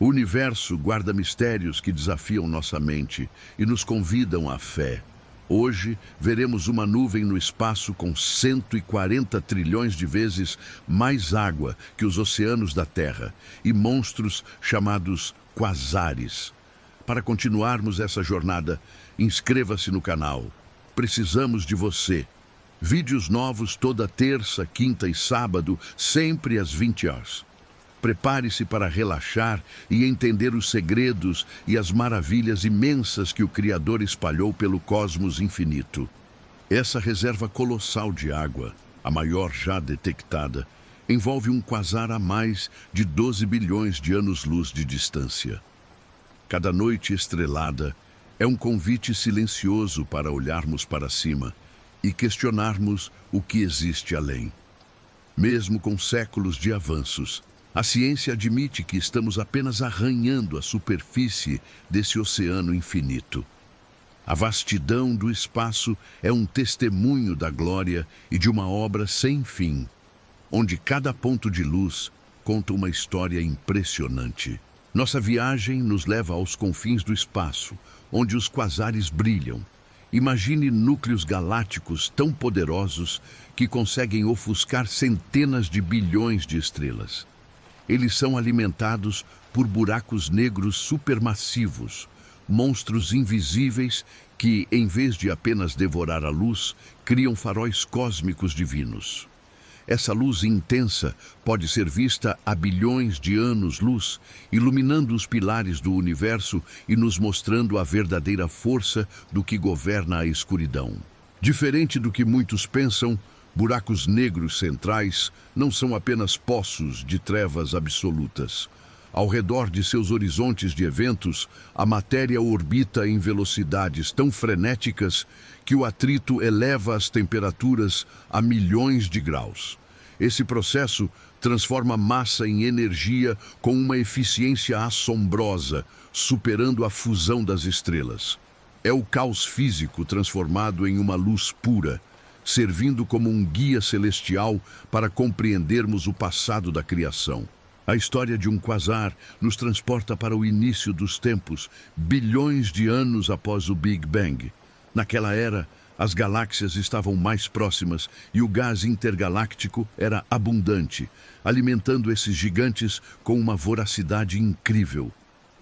O universo guarda mistérios que desafiam nossa mente e nos convidam à fé. Hoje, veremos uma nuvem no espaço com 140 trilhões de vezes mais água que os oceanos da Terra e monstros chamados quasares. Para continuarmos essa jornada, inscreva-se no canal. Precisamos de você. Vídeos novos toda terça, quinta e sábado, sempre às 20 horas. Prepare-se para relaxar e entender os segredos e as maravilhas imensas que o Criador espalhou pelo cosmos infinito. Essa reserva colossal de água, a maior já detectada, envolve um quasar a mais de 12 bilhões de anos-luz de distância. Cada noite estrelada é um convite silencioso para olharmos para cima e questionarmos o que existe além. Mesmo com séculos de avanços, a ciência admite que estamos apenas arranhando a superfície desse oceano infinito. A vastidão do espaço é um testemunho da glória e de uma obra sem fim, onde cada ponto de luz conta uma história impressionante. Nossa viagem nos leva aos confins do espaço, onde os quasares brilham. Imagine núcleos galácticos tão poderosos que conseguem ofuscar centenas de bilhões de estrelas. Eles são alimentados por buracos negros supermassivos, monstros invisíveis que, em vez de apenas devorar a luz, criam faróis cósmicos divinos. Essa luz intensa pode ser vista a bilhões de anos-luz, iluminando os pilares do universo e nos mostrando a verdadeira força do que governa a escuridão. Diferente do que muitos pensam, buracos negros centrais não são apenas poços de trevas absolutas. Ao redor de seus horizontes de eventos, a matéria orbita em velocidades tão frenéticas que o atrito eleva as temperaturas a milhões de graus. Esse processo transforma massa em energia com uma eficiência assombrosa, superando a fusão das estrelas. É o caos físico transformado em uma luz pura, servindo como um guia celestial para compreendermos o passado da criação. A história de um quasar nos transporta para o início dos tempos, bilhões de anos após o Big Bang. Naquela era, as galáxias estavam mais próximas e o gás intergaláctico era abundante, alimentando esses gigantes com uma voracidade incrível.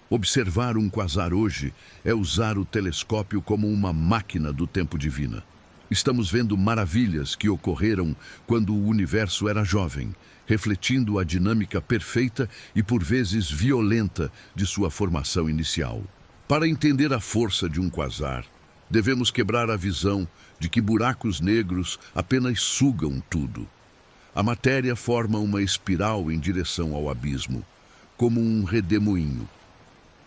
Observar um quasar hoje é usar o telescópio como uma máquina do tempo divina. Estamos vendo maravilhas que ocorreram quando o universo era jovem, refletindo a dinâmica perfeita e por vezes violenta de sua formação inicial. Para entender a força de um quasar, devemos quebrar a visão de que buracos negros apenas sugam tudo. A matéria forma uma espiral em direção ao abismo, como um redemoinho.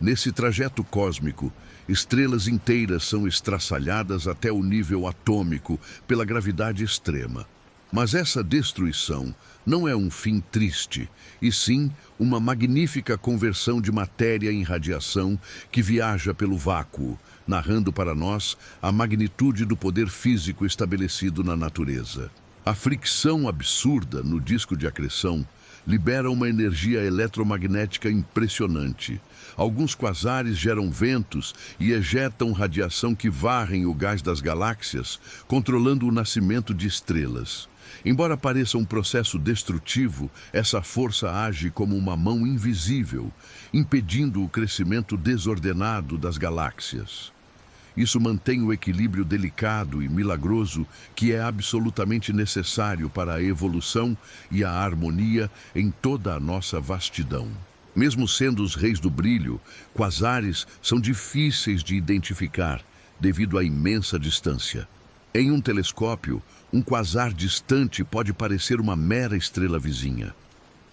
Nesse trajeto cósmico, estrelas inteiras são estraçalhadas até o nível atômico pela gravidade extrema. Mas essa destruição não é um fim triste, e sim uma magnífica conversão de matéria em radiação que viaja pelo vácuo, narrando para nós a magnitude do poder físico estabelecido na natureza. A fricção absurda no disco de acreção libera uma energia eletromagnética impressionante. Alguns quasares geram ventos e ejetam radiação que varrem o gás das galáxias, controlando o nascimento de estrelas. Embora pareça um processo destrutivo, essa força age como uma mão invisível, impedindo o crescimento desordenado das galáxias. Isso mantém o equilíbrio delicado e milagroso que é absolutamente necessário para a evolução e a harmonia em toda a nossa vastidão. Mesmo sendo os reis do brilho, quasares são difíceis de identificar devido à imensa distância. Em um telescópio, um quasar distante pode parecer uma mera estrela vizinha.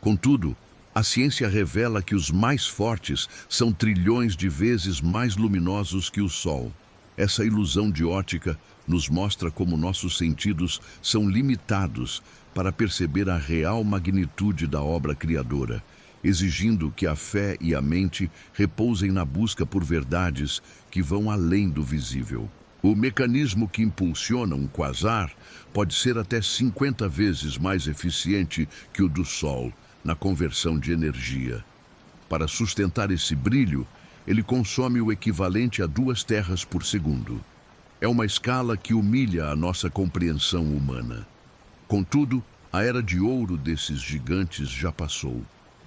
Contudo, a ciência revela que os mais fortes são trilhões de vezes mais luminosos que o Sol. Essa ilusão de ótica nos mostra como nossos sentidos são limitados para perceber a real magnitude da obra criadora, exigindo que a fé e a mente repousem na busca por verdades que vão além do visível. O mecanismo que impulsiona um quasar pode ser até 50 vezes mais eficiente que o do Sol na conversão de energia. Para sustentar esse brilho, ele consome o equivalente a 2 terras por segundo. É uma escala que humilha a nossa compreensão humana. Contudo, a era de ouro desses gigantes já passou.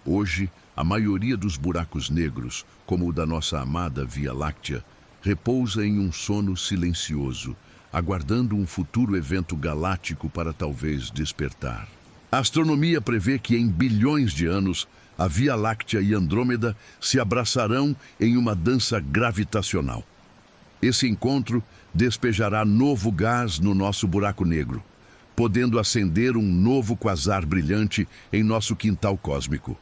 Hoje, a maioria dos buracos negros, como o da nossa amada Via Láctea, repousa em um sono silencioso, aguardando um futuro evento galáctico para talvez despertar. A astronomia prevê que em bilhões de anos, a Via Láctea e Andrômeda se abraçarão em uma dança gravitacional. Esse encontro despejará novo gás no nosso buraco negro, podendo acender um novo quasar brilhante em nosso quintal cósmico.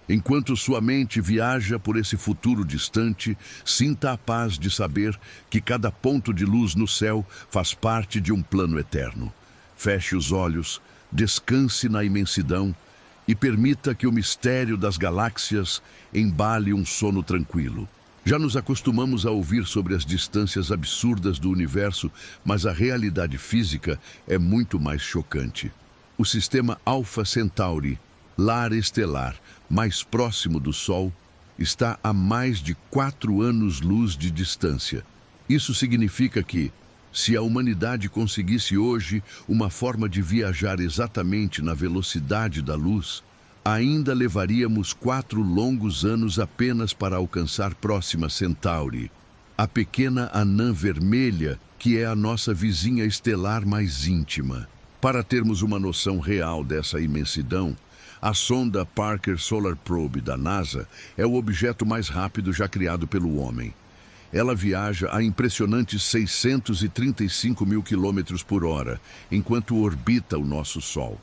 Enquanto sua mente viaja por esse futuro distante, sinta a paz de saber que cada ponto de luz no céu faz parte de um plano eterno. Feche os olhos, descanse na imensidão e permita que o mistério das galáxias embale um sono tranquilo. Já nos acostumamos a ouvir sobre as distâncias absurdas do universo, mas a realidade física é muito mais chocante. O sistema Alpha Centauri, lar estelar mais próximo do Sol, está a mais de 4 anos-luz de distância. Isso significa que, se a humanidade conseguisse hoje uma forma de viajar exatamente na velocidade da luz, ainda levaríamos 4 longos anos apenas para alcançar Próxima Centauri, a pequena anã vermelha que é a nossa vizinha estelar mais íntima. Para termos uma noção real dessa imensidão, a sonda Parker Solar Probe da NASA é o objeto mais rápido já criado pelo homem. Ela viaja a impressionantes 635 mil quilômetros por hora, enquanto orbita o nosso Sol.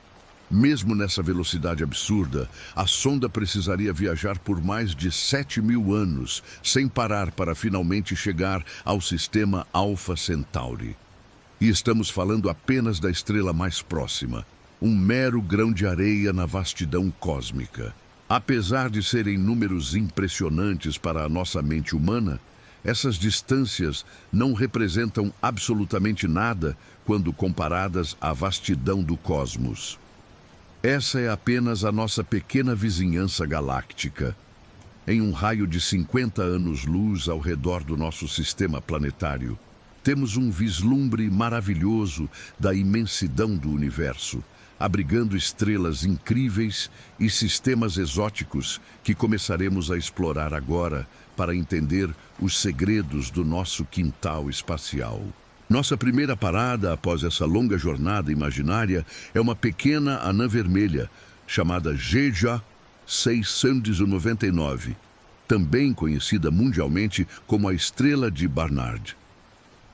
Mesmo nessa velocidade absurda, a sonda precisaria viajar por mais de 7.000 anos, sem parar para finalmente chegar ao sistema Alpha Centauri. E estamos falando apenas da estrela mais próxima, um mero grão de areia na vastidão cósmica. Apesar de serem números impressionantes para a nossa mente humana, essas distâncias não representam absolutamente nada quando comparadas à vastidão do cosmos. Essa é apenas a nossa pequena vizinhança galáctica, em um raio de 50 anos-luz ao redor do nosso sistema planetário. Temos um vislumbre maravilhoso da imensidão do universo, abrigando estrelas incríveis e sistemas exóticos que começaremos a explorar agora para entender os segredos do nosso quintal espacial. Nossa primeira parada após essa longa jornada imaginária é uma pequena anã vermelha, chamada GJ 699, também conhecida mundialmente como a Estrela de Barnard.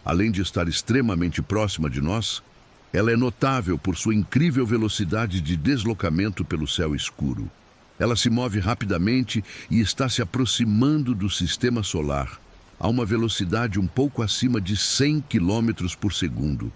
Além de estar extremamente próxima de nós, ela é notável por sua incrível velocidade de deslocamento pelo céu escuro. Ela se move rapidamente e está se aproximando do sistema solar a uma velocidade um pouco acima de 100 km por segundo,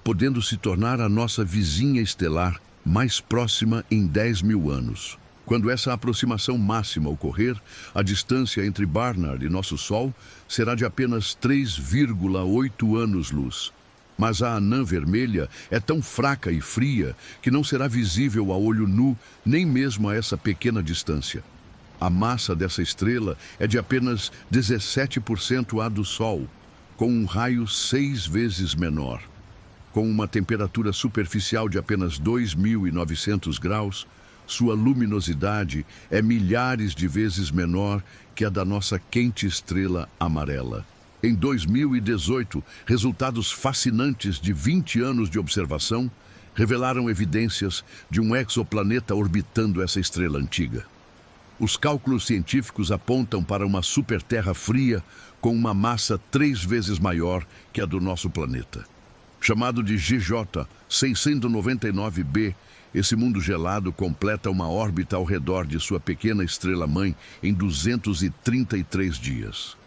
podendo se tornar a nossa vizinha estelar mais próxima em 10.000 anos. Quando essa aproximação máxima ocorrer, a distância entre Barnard e nosso Sol será de apenas 3,8 anos-luz. Mas a anã vermelha é tão fraca e fria que não será visível a olho nu nem mesmo a essa pequena distância. A massa dessa estrela é de apenas 17% a do Sol, com um raio 6 vezes menor. Com uma temperatura superficial de apenas 2.900 graus, sua luminosidade é milhares de vezes menor que a da nossa quente estrela amarela. Em 2018, resultados fascinantes de 20 anos de observação revelaram evidências de um exoplaneta orbitando essa estrela antiga. Os cálculos científicos apontam para uma superterra fria com uma massa 3 vezes maior que a do nosso planeta. Chamado de GJ 699b, esse mundo gelado completa uma órbita ao redor de sua pequena estrela-mãe em 233 dias.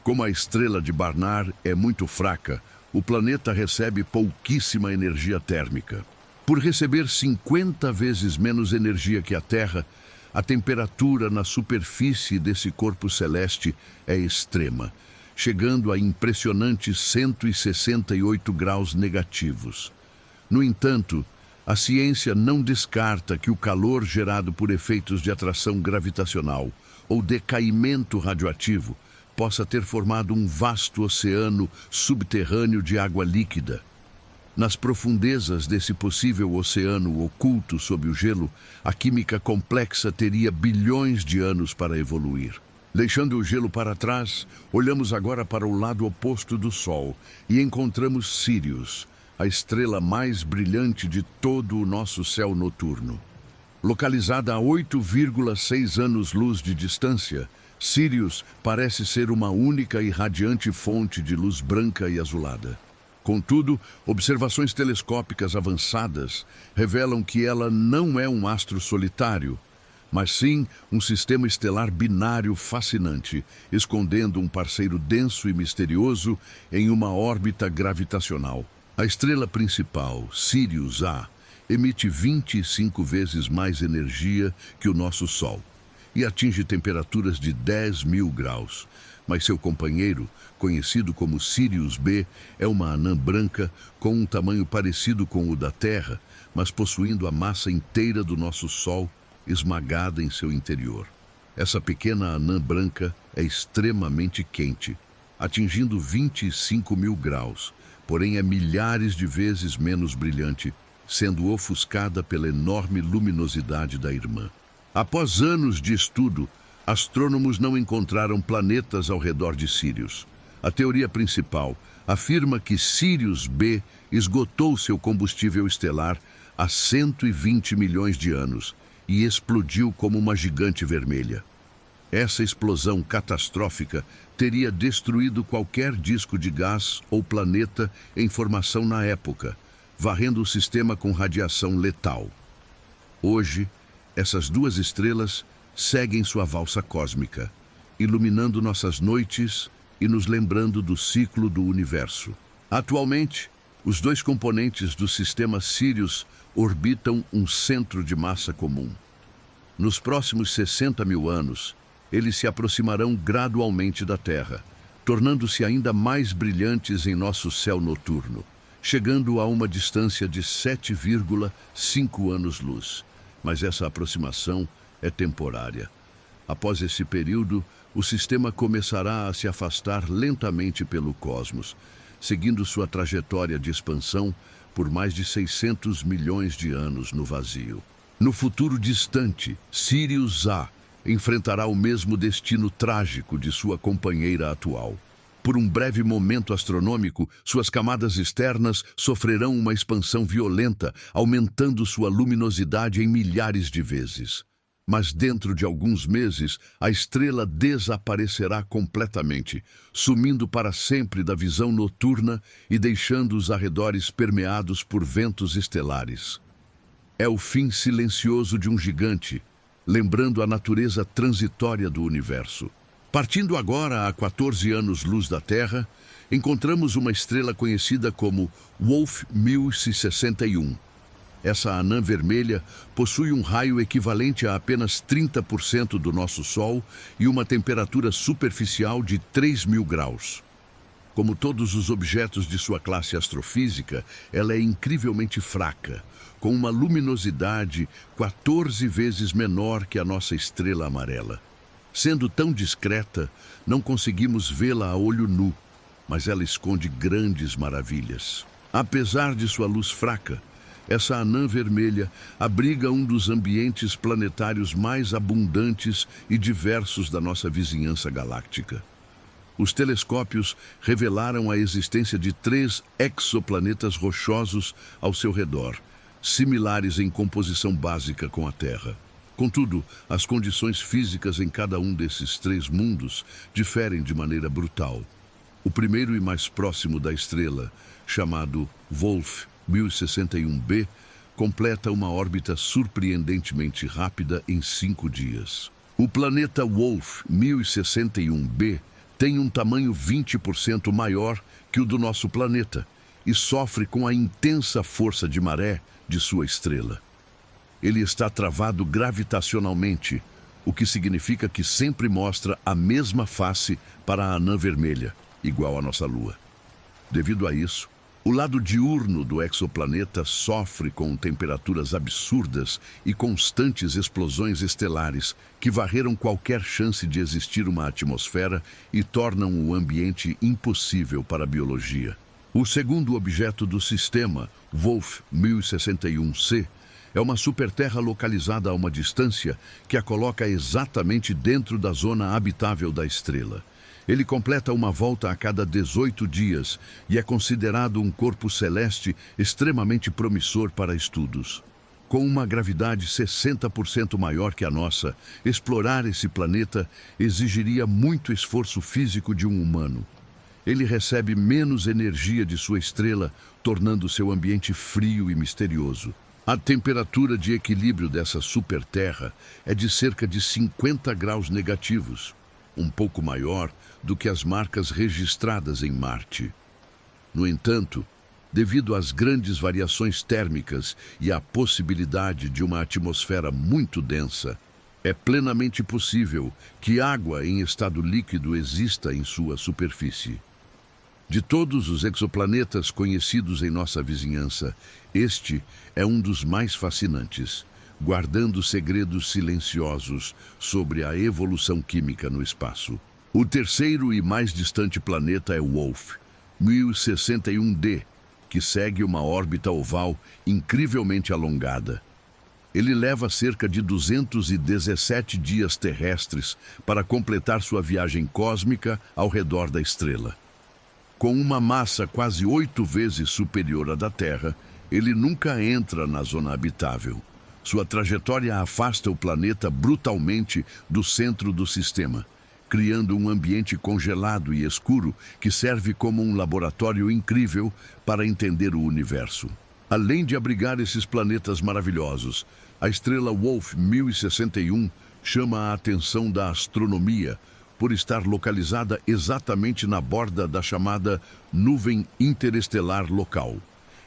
Como a estrela de Barnard é muito fraca, o planeta recebe pouquíssima energia térmica. Por receber 50 vezes menos energia que a Terra, a temperatura na superfície desse corpo celeste é extrema, chegando a impressionantes 168 graus negativos. No entanto, a ciência não descarta que o calor gerado por efeitos de atração gravitacional, ou decaimento radioativo possa ter formado um vasto oceano subterrâneo de água líquida. Nas profundezas desse possível oceano oculto sob o gelo, a química complexa teria bilhões de anos para evoluir. Deixando o gelo para trás, olhamos agora para o lado oposto do Sol e encontramos Sírius, a estrela mais brilhante de todo o nosso céu noturno. Localizada a 8,6 anos-luz de distância, Sírius parece ser uma única e radiante fonte de luz branca e azulada. Contudo, observações telescópicas avançadas revelam que ela não é um astro solitário, mas sim um sistema estelar binário fascinante, escondendo um parceiro denso e misterioso em uma órbita gravitacional. A estrela principal, Sirius A, emite 25 vezes mais energia que o nosso Sol e atinge temperaturas de 10.000 graus. Mas seu companheiro, conhecido como Sirius B, é uma anã branca com um tamanho parecido com o da Terra, mas possuindo a massa inteira do nosso Sol esmagada em seu interior. Essa pequena anã branca é extremamente quente, atingindo 25.000 graus, porém é milhares de vezes menos brilhante, sendo ofuscada pela enorme luminosidade da irmã. Após anos de estudo, astrônomos não encontraram planetas ao redor de Sírius. A teoria principal afirma que Sirius B esgotou seu combustível estelar há 120 milhões de anos e explodiu como uma gigante vermelha. Essa explosão catastrófica teria destruído qualquer disco de gás ou planeta em formação na época, varrendo o sistema com radiação letal. Hoje, essas duas estrelas seguem sua valsa cósmica, iluminando nossas noites e nos lembrando do ciclo do universo. Atualmente, os dois componentes do sistema Sirius orbitam um centro de massa comum. Nos próximos 60.000 anos, eles se aproximarão gradualmente da Terra, tornando-se ainda mais brilhantes em nosso céu noturno, chegando a uma distância de 7,5 anos-luz. Mas essa aproximação é temporária. Após esse período, o sistema começará a se afastar lentamente pelo cosmos, seguindo sua trajetória de expansão por mais de 600 milhões de anos no vazio. No futuro distante, Sirius A enfrentará o mesmo destino trágico de sua companheira atual. Por um breve momento astronômico, suas camadas externas sofrerão uma expansão violenta, aumentando sua luminosidade em milhares de vezes. Mas dentro de alguns meses, a estrela desaparecerá completamente, sumindo para sempre da visão noturna e deixando os arredores permeados por ventos estelares. É o fim silencioso de um gigante, lembrando a natureza transitória do universo. Partindo agora a 14 anos-luz da Terra, encontramos uma estrela conhecida como Wolf 1061. Essa anã vermelha possui um raio equivalente a apenas 30% do nosso Sol e uma temperatura superficial de 3.000 graus. Como todos os objetos de sua classe astrofísica, ela é incrivelmente fraca, com uma luminosidade 14 vezes menor que a nossa estrela amarela. Sendo tão discreta, não conseguimos vê-la a olho nu, mas ela esconde grandes maravilhas. Apesar de sua luz fraca, essa anã vermelha abriga um dos ambientes planetários mais abundantes e diversos da nossa vizinhança galáctica. Os telescópios revelaram a existência de 3 exoplanetas rochosos ao seu redor, similares em composição básica com a Terra. Contudo, as condições físicas em cada um desses 3 mundos diferem de maneira brutal. O primeiro e mais próximo da estrela, chamado Wolf 1061b, completa uma órbita surpreendentemente rápida em 5 dias. O planeta Wolf 1061b tem um tamanho 20% maior que o do nosso planeta e sofre com a intensa força de maré de sua estrela. Ele está travado gravitacionalmente, o que significa que sempre mostra a mesma face para a anã vermelha, igual à nossa Lua. Devido a isso, O lado diurno do exoplaneta sofre com temperaturas absurdas e constantes explosões estelares que varreram qualquer chance de existir uma atmosfera e tornam o ambiente impossível para a biologia. O segundo objeto do sistema, Wolf 1061c, é uma superterra localizada a uma distância que a coloca exatamente dentro da zona habitável da estrela. Ele completa uma volta a cada 18 dias e é considerado um corpo celeste extremamente promissor para estudos. Com uma gravidade 60% maior que a nossa, explorar esse planeta exigiria muito esforço físico de um humano. Ele recebe menos energia de sua estrela, tornando seu ambiente frio e misterioso. A temperatura de equilíbrio dessa superterra é de cerca de 50 graus negativos, um pouco maior do que as marcas registradas em Marte. No entanto, devido às grandes variações térmicas e à possibilidade de uma atmosfera muito densa, é plenamente possível que água em estado líquido exista em sua superfície. De todos os exoplanetas conhecidos em nossa vizinhança, este é um dos mais fascinantes, guardando segredos silenciosos sobre a evolução química no espaço. O terceiro e mais distante planeta é Wolf 1061d, que segue uma órbita oval incrivelmente alongada. Ele leva cerca de 217 dias terrestres para completar sua viagem cósmica ao redor da estrela. Com uma massa quase 8 vezes superior à da Terra, ele nunca entra na zona habitável. Sua trajetória afasta o planeta brutalmente do centro do sistema, criando um ambiente congelado e escuro que serve como um laboratório incrível para entender o universo. Além de abrigar esses planetas maravilhosos, a estrela Wolf 1061 chama a atenção da astronomia por estar localizada exatamente na borda da chamada nuvem interestelar local.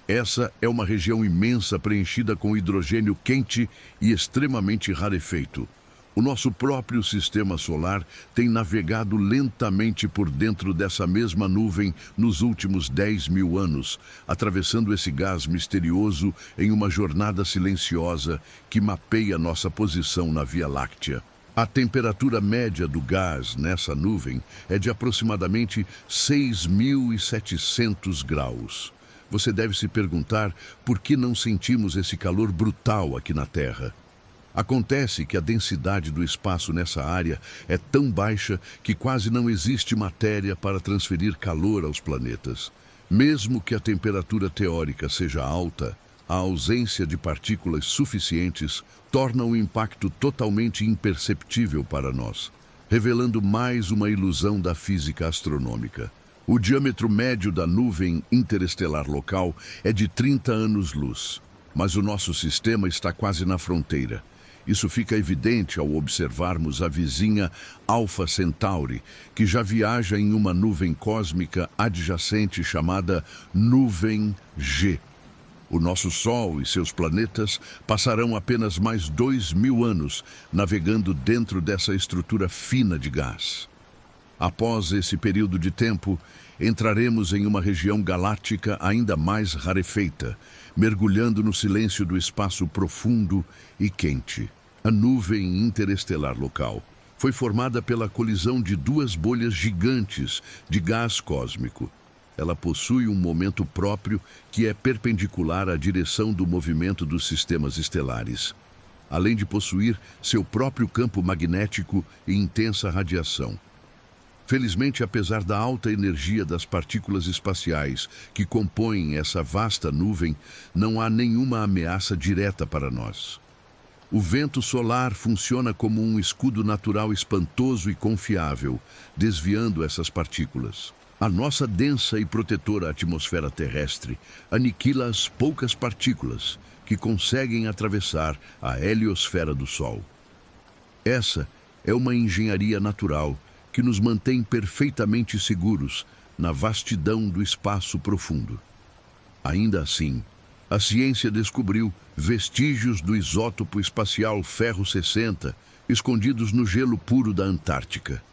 Essa é uma região imensa preenchida com hidrogênio quente e extremamente rarefeito. O nosso próprio sistema solar tem navegado lentamente por dentro dessa mesma nuvem nos últimos 10 mil anos, atravessando esse gás misterioso em uma jornada silenciosa que mapeia nossa posição na Via Láctea. A temperatura média do gás nessa nuvem é de aproximadamente 6.700 graus. Você deve se perguntar por que não sentimos esse calor brutal aqui na Terra. Acontece que a densidade do espaço nessa área é tão baixa que quase não existe matéria para transferir calor aos planetas. Mesmo que a temperatura teórica seja alta, a ausência de partículas suficientes torna o impacto totalmente imperceptível para nós, revelando mais uma ilusão da física astronômica. O diâmetro médio da nuvem interestelar local é de 30 anos-luz, mas o nosso sistema está quase na fronteira. Isso fica evidente ao observarmos a vizinha Alpha Centauri, que já viaja em uma nuvem cósmica adjacente chamada Nuvem G. O nosso Sol e seus planetas passarão apenas mais 2.000 anos navegando dentro dessa estrutura fina de gás. Após esse período de tempo, entraremos em uma região galáctica ainda mais rarefeita, mergulhando no silêncio do espaço profundo e quente. A nuvem interestelar local foi formada pela colisão de duas bolhas gigantes de gás cósmico. Ela possui um momento próprio que é perpendicular à direção do movimento dos sistemas estelares, além de possuir seu próprio campo magnético e intensa radiação. Felizmente, apesar da alta energia das partículas espaciais que compõem essa vasta nuvem, não há nenhuma ameaça direta para nós. O vento solar funciona como um escudo natural espantoso e confiável, desviando essas partículas. A nossa densa e protetora atmosfera terrestre aniquila as poucas partículas que conseguem atravessar a heliosfera do Sol. Essa é uma engenharia natural que nos mantém perfeitamente seguros na vastidão do espaço profundo. Ainda assim, a ciência descobriu vestígios do isótopo espacial ferro 60 escondidos no gelo puro da Antártica.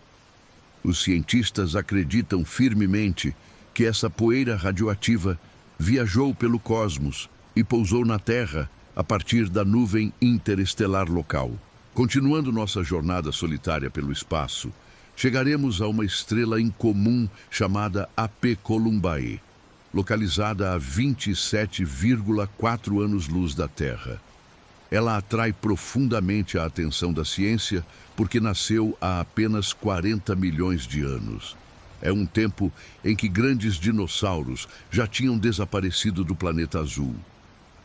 Os cientistas acreditam firmemente que essa poeira radioativa viajou pelo cosmos e pousou na Terra a partir da nuvem interestelar local. Continuando nossa jornada solitária pelo espaço, chegaremos a uma estrela incomum chamada AP Columbae, localizada a 27,4 anos-luz da Terra. Ela atrai profundamente a atenção da ciência porque nasceu há apenas 40 milhões de anos. É um tempo em que grandes dinossauros já tinham desaparecido do planeta azul.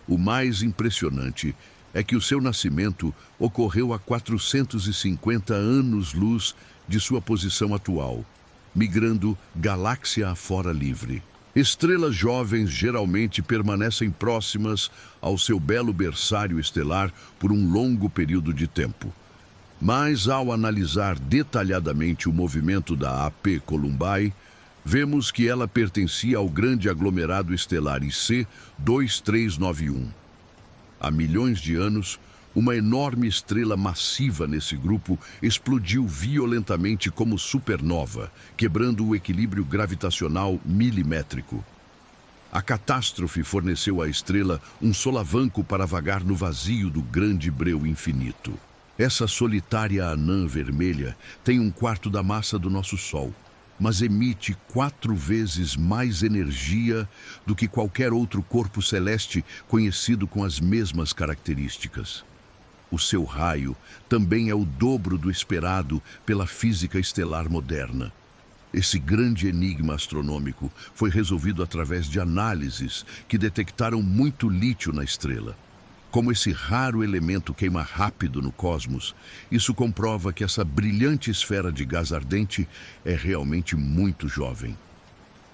O mais impressionante é que o seu nascimento ocorreu a 450 anos-luz de sua posição atual, migrando galáxia afora livre. Estrelas jovens geralmente permanecem próximas ao seu belo berçário estelar por um longo período de tempo. Mas, ao analisar detalhadamente o movimento da AP Columbae, vemos que ela pertencia ao grande aglomerado estelar IC 2391. Há milhões de anos, uma enorme estrela massiva nesse grupo explodiu violentamente como supernova, quebrando o equilíbrio gravitacional milimétrico. A catástrofe forneceu à estrela um solavanco para vagar no vazio do grande breu infinito. Essa solitária anã vermelha tem um quarto da massa do nosso Sol, mas emite 4 vezes mais energia do que qualquer outro corpo celeste conhecido com as mesmas características. O seu raio também é o dobro do esperado pela física estelar moderna. Esse grande enigma astronômico foi resolvido através de análises que detectaram muito lítio na estrela. Como esse raro elemento queima rápido no cosmos, isso comprova que essa brilhante esfera de gás ardente é realmente muito jovem.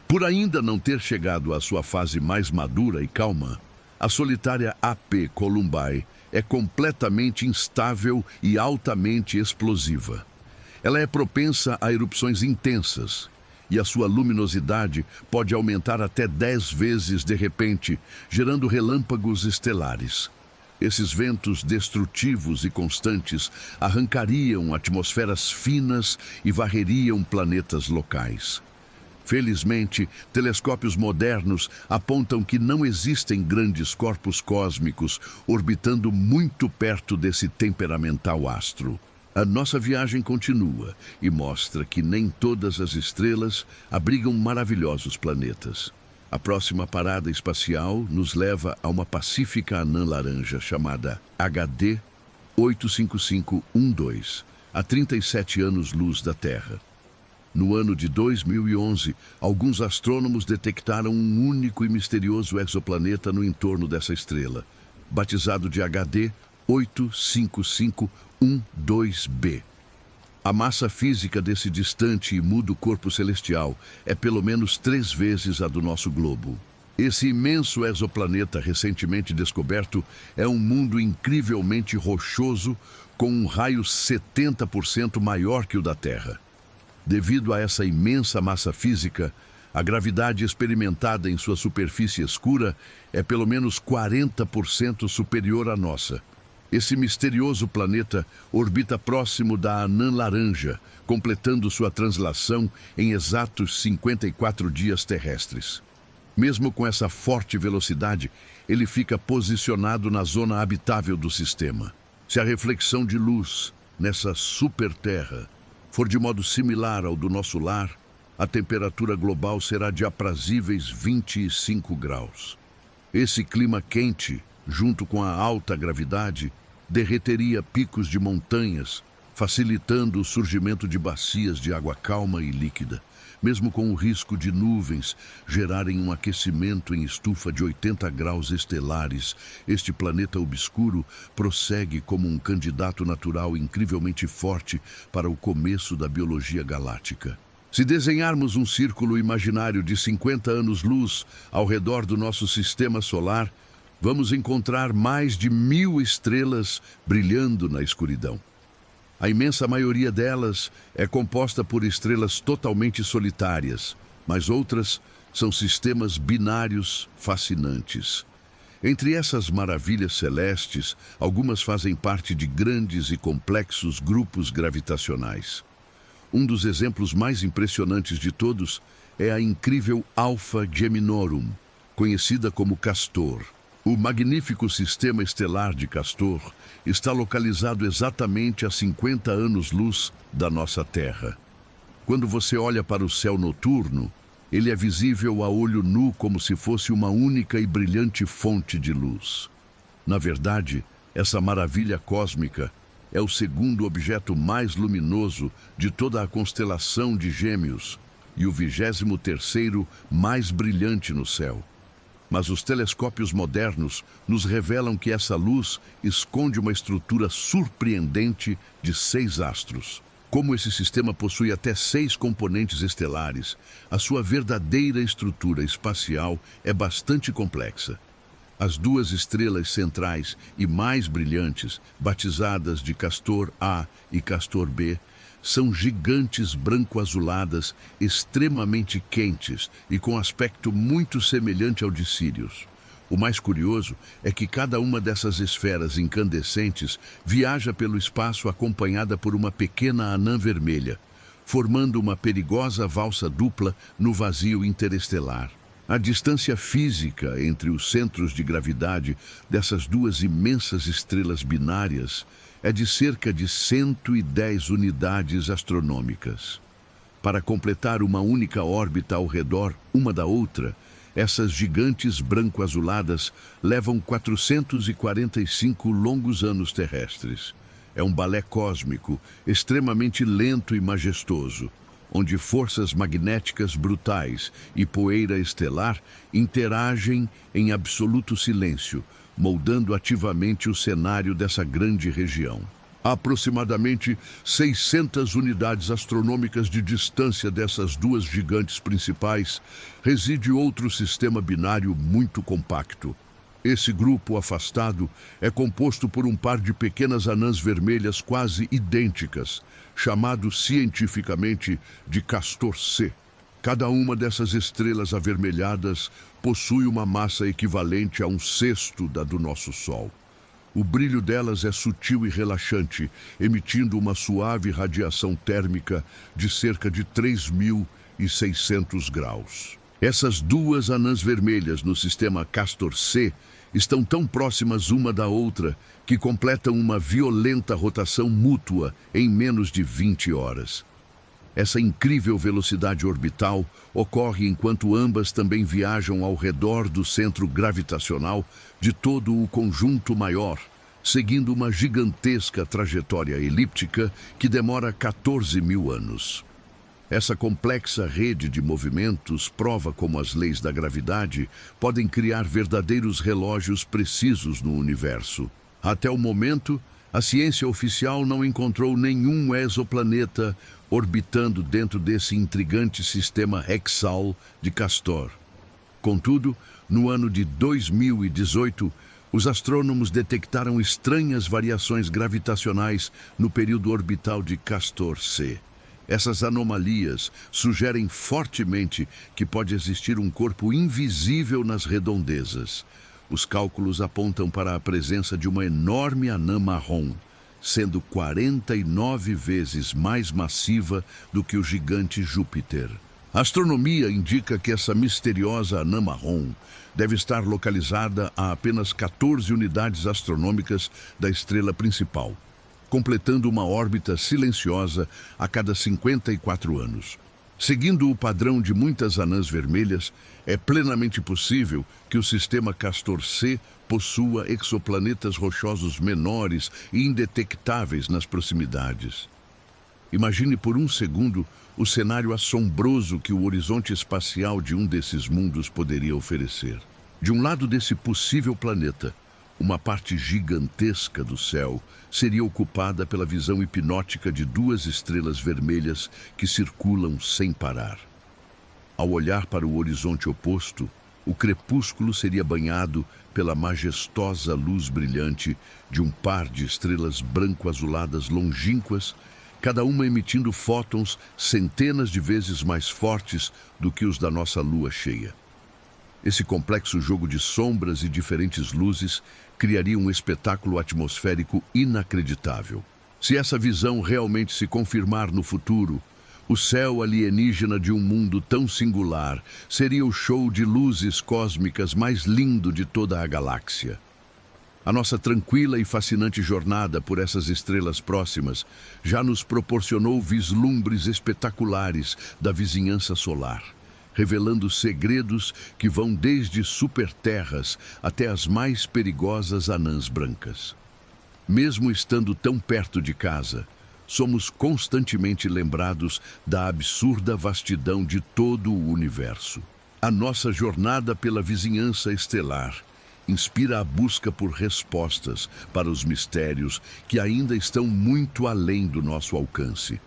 Por ainda não ter chegado à sua fase mais madura e calma, a solitária AP Columbae é completamente instável e altamente explosiva. Ela é propensa a erupções intensas e a sua luminosidade pode aumentar até 10 vezes de repente, gerando relâmpagos estelares. Esses ventos destrutivos e constantes arrancariam atmosferas finas e varreriam planetas locais. Felizmente, telescópios modernos apontam que não existem grandes corpos cósmicos orbitando muito perto desse temperamental astro. A nossa viagem continua e mostra que nem todas as estrelas abrigam maravilhosos planetas. A próxima parada espacial nos leva a uma pacífica anã laranja chamada HD 85512, a 37 anos-luz da Terra. No ano de 2011, alguns astrônomos detectaram um único e misterioso exoplaneta no entorno dessa estrela, batizado de HD 85512b. A massa física desse distante e mudo corpo celestial é pelo menos 3 vezes a do nosso globo. Esse imenso exoplaneta recentemente descoberto é um mundo incrivelmente rochoso com um raio 70% maior que o da Terra. Devido a essa imensa massa física, a gravidade experimentada em sua superfície escura é pelo menos 40% superior à nossa. Esse misterioso planeta orbita próximo da anã laranja, completando sua translação em exatos 54 dias terrestres. Mesmo com essa forte velocidade, ele fica posicionado na zona habitável do sistema. Se a reflexão de luz nessa super-terra for de modo similar ao do nosso lar, a temperatura global será de aprazíveis 25 graus. Esse clima quente, junto com a alta gravidade, derreteria picos de montanhas, facilitando o surgimento de bacias de água calma e líquida, mesmo com o risco de nuvens gerarem um aquecimento em estufa de 80 graus estelares. Este planeta obscuro prossegue como um candidato natural incrivelmente forte para o começo da biologia galáctica. Se desenharmos um círculo imaginário de 50 anos-luz ao redor do nosso sistema solar, vamos encontrar mais de 1000 estrelas brilhando na escuridão. A imensa maioria delas é composta por estrelas totalmente solitárias, mas outras são sistemas binários fascinantes. Entre essas maravilhas celestes, algumas fazem parte de grandes e complexos grupos gravitacionais. Um dos exemplos mais impressionantes de todos é a incrível Alpha Geminorum, conhecida como Castor. O magnífico sistema estelar de Castor está localizado exatamente a 50 anos-luz da nossa Terra. Quando você olha para o céu noturno, ele é visível a olho nu como se fosse uma única e brilhante fonte de luz. Na verdade, essa maravilha cósmica é o segundo objeto mais luminoso de toda a constelação de Gêmeos e o 23º mais brilhante no céu. Mas os telescópios modernos nos revelam que essa luz esconde uma estrutura surpreendente de 6 astros. Como esse sistema possui até 6 componentes estelares, a sua verdadeira estrutura espacial é bastante complexa. As 2 estrelas centrais e mais brilhantes, batizadas de Castor A e Castor B, são gigantes branco-azuladas extremamente quentes e com aspecto muito semelhante ao de Sírius. O mais curioso é que cada uma dessas esferas incandescentes viaja pelo espaço acompanhada por uma pequena anã vermelha, formando uma perigosa valsa dupla no vazio interestelar. A distância física entre os centros de gravidade dessas 2 imensas estrelas binárias é de cerca de 110 unidades astronômicas. Para completar uma única órbita ao redor uma da outra, essas gigantes branco-azuladas levam 445 longos anos terrestres. É um balé cósmico extremamente lento e majestoso, onde forças magnéticas brutais e poeira estelar interagem em absoluto silêncio, moldando ativamente o cenário dessa grande região. A aproximadamente 600 unidades astronômicas de distância dessas 2 gigantes principais, reside outro sistema binário muito compacto. Esse grupo afastado é composto por um par de pequenas anãs vermelhas quase idênticas, chamado cientificamente de Castor C. Cada uma dessas estrelas avermelhadas possui uma massa equivalente a 1/6 da do nosso Sol. O brilho delas é sutil e relaxante, emitindo uma suave radiação térmica de cerca de 3.600 graus. Essas 2 anãs vermelhas no sistema Castor C estão tão próximas uma da outra que completam uma violenta rotação mútua em menos de 20 horas. Essa incrível velocidade orbital ocorre enquanto ambas também viajam ao redor do centro gravitacional de todo o conjunto maior, seguindo uma gigantesca trajetória elíptica que demora 14.000 anos. Essa complexa rede de movimentos prova como as leis da gravidade podem criar verdadeiros relógios precisos no universo. Até o momento, a ciência oficial não encontrou nenhum exoplaneta orbitando dentro desse intrigante sistema Hexal de Castor. Contudo, no ano de 2018, os astrônomos detectaram estranhas variações gravitacionais no período orbital de Castor C. Essas anomalias sugerem fortemente que pode existir um corpo invisível nas redondezas. Os cálculos apontam para a presença de uma enorme anã marrom, sendo 49 vezes mais massiva do que o gigante Júpiter. A astronomia indica que essa misteriosa anã marrom deve estar localizada a apenas 14 unidades astronômicas da estrela principal, completando uma órbita silenciosa a cada 54 anos. Seguindo o padrão de muitas anãs vermelhas, é plenamente possível que o sistema Castor C possua exoplanetas rochosos menores e indetectáveis nas proximidades. Imagine por um segundo o cenário assombroso que o horizonte espacial de um desses mundos poderia oferecer. De um lado desse possível planeta, uma parte gigantesca do céu seria ocupada pela visão hipnótica de 2 estrelas vermelhas que circulam sem parar. Ao olhar para o horizonte oposto, o crepúsculo seria banhado pela majestosa luz brilhante de um par de estrelas branco-azuladas longínquas, cada uma emitindo fótons centenas de vezes mais fortes do que os da nossa lua cheia. Esse complexo jogo de sombras e diferentes luzes criaria um espetáculo atmosférico inacreditável. Se essa visão realmente se confirmar no futuro, O céu alienígena de um mundo tão singular seria o show de luzes cósmicas mais lindo de toda a galáxia. A nossa tranquila e fascinante jornada por essas estrelas próximas já nos proporcionou vislumbres espetaculares da vizinhança solar, revelando segredos que vão desde superterras até as mais perigosas anãs brancas. Mesmo estando tão perto de casa, somos constantemente lembrados da absurda vastidão de todo o universo. A nossa jornada pela vizinhança estelar inspira a busca por respostas para os mistérios que ainda estão muito além do nosso alcance.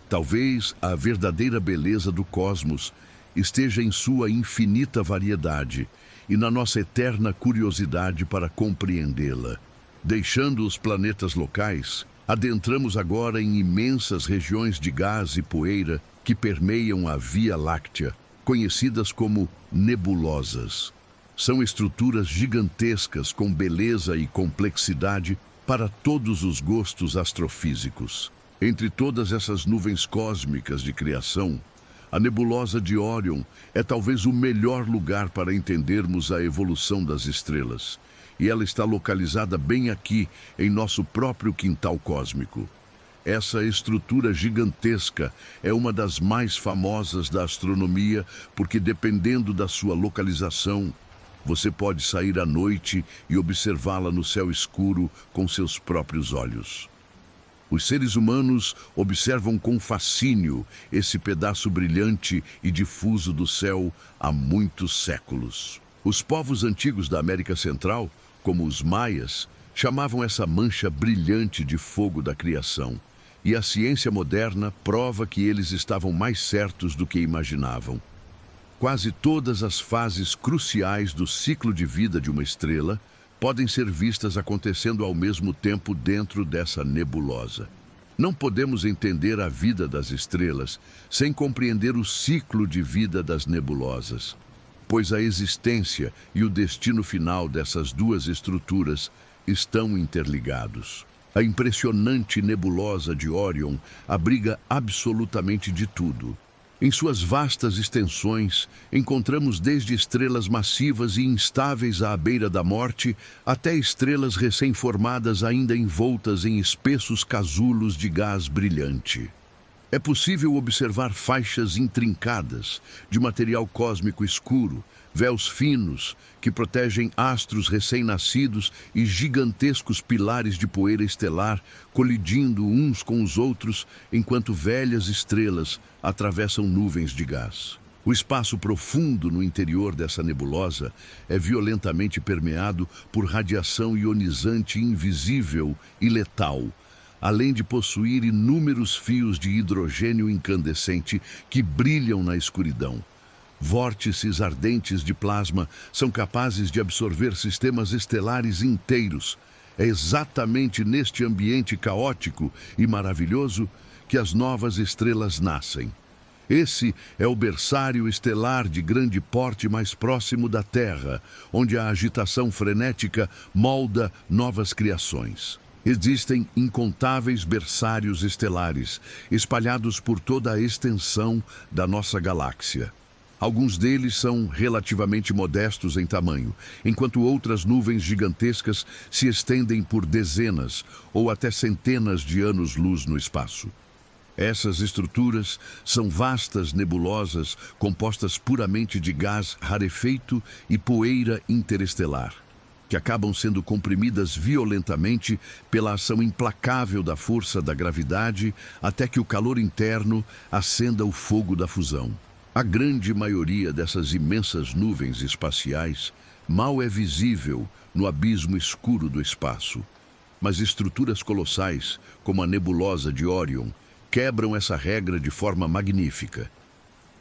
Talvez a verdadeira beleza do cosmos esteja em sua infinita variedade e na nossa eterna curiosidade para compreendê-la. Deixando os planetas locais, adentramos agora em imensas regiões de gás e poeira que permeiam a Via Láctea, conhecidas como nebulosas. São estruturas gigantescas com beleza e complexidade para todos os gostos astrofísicos. Entre todas essas nuvens cósmicas de criação, a nebulosa de Órion é talvez o melhor lugar para entendermos a evolução das estrelas. E ela está localizada bem aqui, em nosso próprio quintal cósmico. Essa estrutura gigantesca é uma das mais famosas da astronomia, porque dependendo da sua localização, você pode sair à noite e observá-la no céu escuro com seus próprios olhos. Os seres humanos observam com fascínio esse pedaço brilhante e difuso do céu há muitos séculos. Os povos antigos da América Central, como os maias, chamavam essa mancha brilhante de fogo da criação, e a ciência moderna prova que eles estavam mais certos do que imaginavam. Quase todas as fases cruciais do ciclo de vida de uma estrela podem ser vistas acontecendo ao mesmo tempo dentro dessa nebulosa. Não podemos entender a vida das estrelas sem compreender o ciclo de vida das nebulosas, pois a existência e o destino final dessas duas estruturas estão interligados. A impressionante nebulosa de Órion abriga absolutamente de tudo. Em suas vastas extensões, encontramos desde estrelas massivas e instáveis à beira da morte, até estrelas recém-formadas ainda envoltas em espessos casulos de gás brilhante. É possível observar faixas intrincadas de material cósmico escuro, véus finos que protegem astros recém-nascidos e gigantescos pilares de poeira estelar colidindo uns com os outros enquanto velhas estrelas atravessam nuvens de gás. O espaço profundo no interior dessa nebulosa é violentamente permeado por radiação ionizante invisível e letal, além de possuir inúmeros fios de hidrogênio incandescente que brilham na escuridão. Vórtices ardentes de plasma são capazes de absorver sistemas estelares inteiros. É exatamente neste ambiente caótico e maravilhoso que as novas estrelas nascem. Esse é o berçário estelar de grande porte mais próximo da Terra, onde a agitação frenética molda novas criações. Existem incontáveis berçários estelares, espalhados por toda a extensão da nossa galáxia. Alguns deles são relativamente modestos em tamanho, enquanto outras nuvens gigantescas se estendem por dezenas ou até centenas de anos-luz no espaço. Essas estruturas são vastas nebulosas compostas puramente de gás rarefeito e poeira interestelar, que acabam sendo comprimidas violentamente pela ação implacável da força da gravidade até que o calor interno acenda o fogo da fusão. A grande maioria dessas imensas nuvens espaciais mal é visível no abismo escuro do espaço, mas estruturas colossais, como a nebulosa de Órion, quebram essa regra de forma magnífica.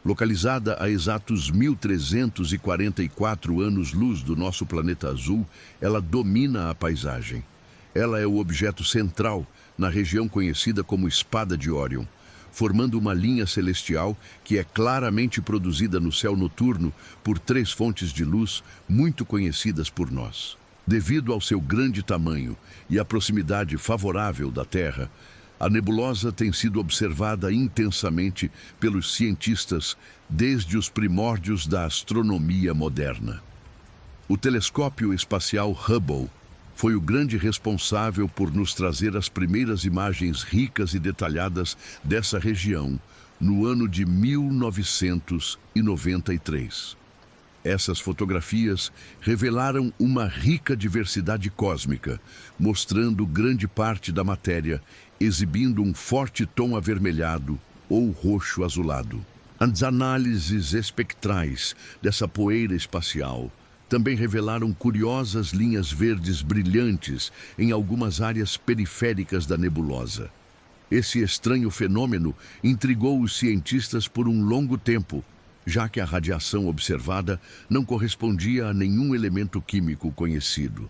Localizada a exatos 1344 anos-luz do nosso planeta azul, ela domina a paisagem. Ela é o objeto central na região conhecida como Espada de Órion, formando uma linha celestial que é claramente produzida no céu noturno por três fontes de luz muito conhecidas por nós. Devido ao seu grande tamanho e à proximidade favorável da Terra, A nebulosa tem sido observada intensamente pelos cientistas desde os primórdios da astronomia moderna. O telescópio espacial Hubble foi o grande responsável por nos trazer as primeiras imagens ricas e detalhadas dessa região no ano de 1993. Essas fotografias revelaram uma rica diversidade cósmica, mostrando grande parte da matéria, exibindo um forte tom avermelhado ou roxo azulado. As análises espectrais dessa poeira espacial também revelaram curiosas linhas verdes brilhantes em algumas áreas periféricas da nebulosa. Esse estranho fenômeno intrigou os cientistas por um longo tempo, já que a radiação observada não correspondia a nenhum elemento químico conhecido.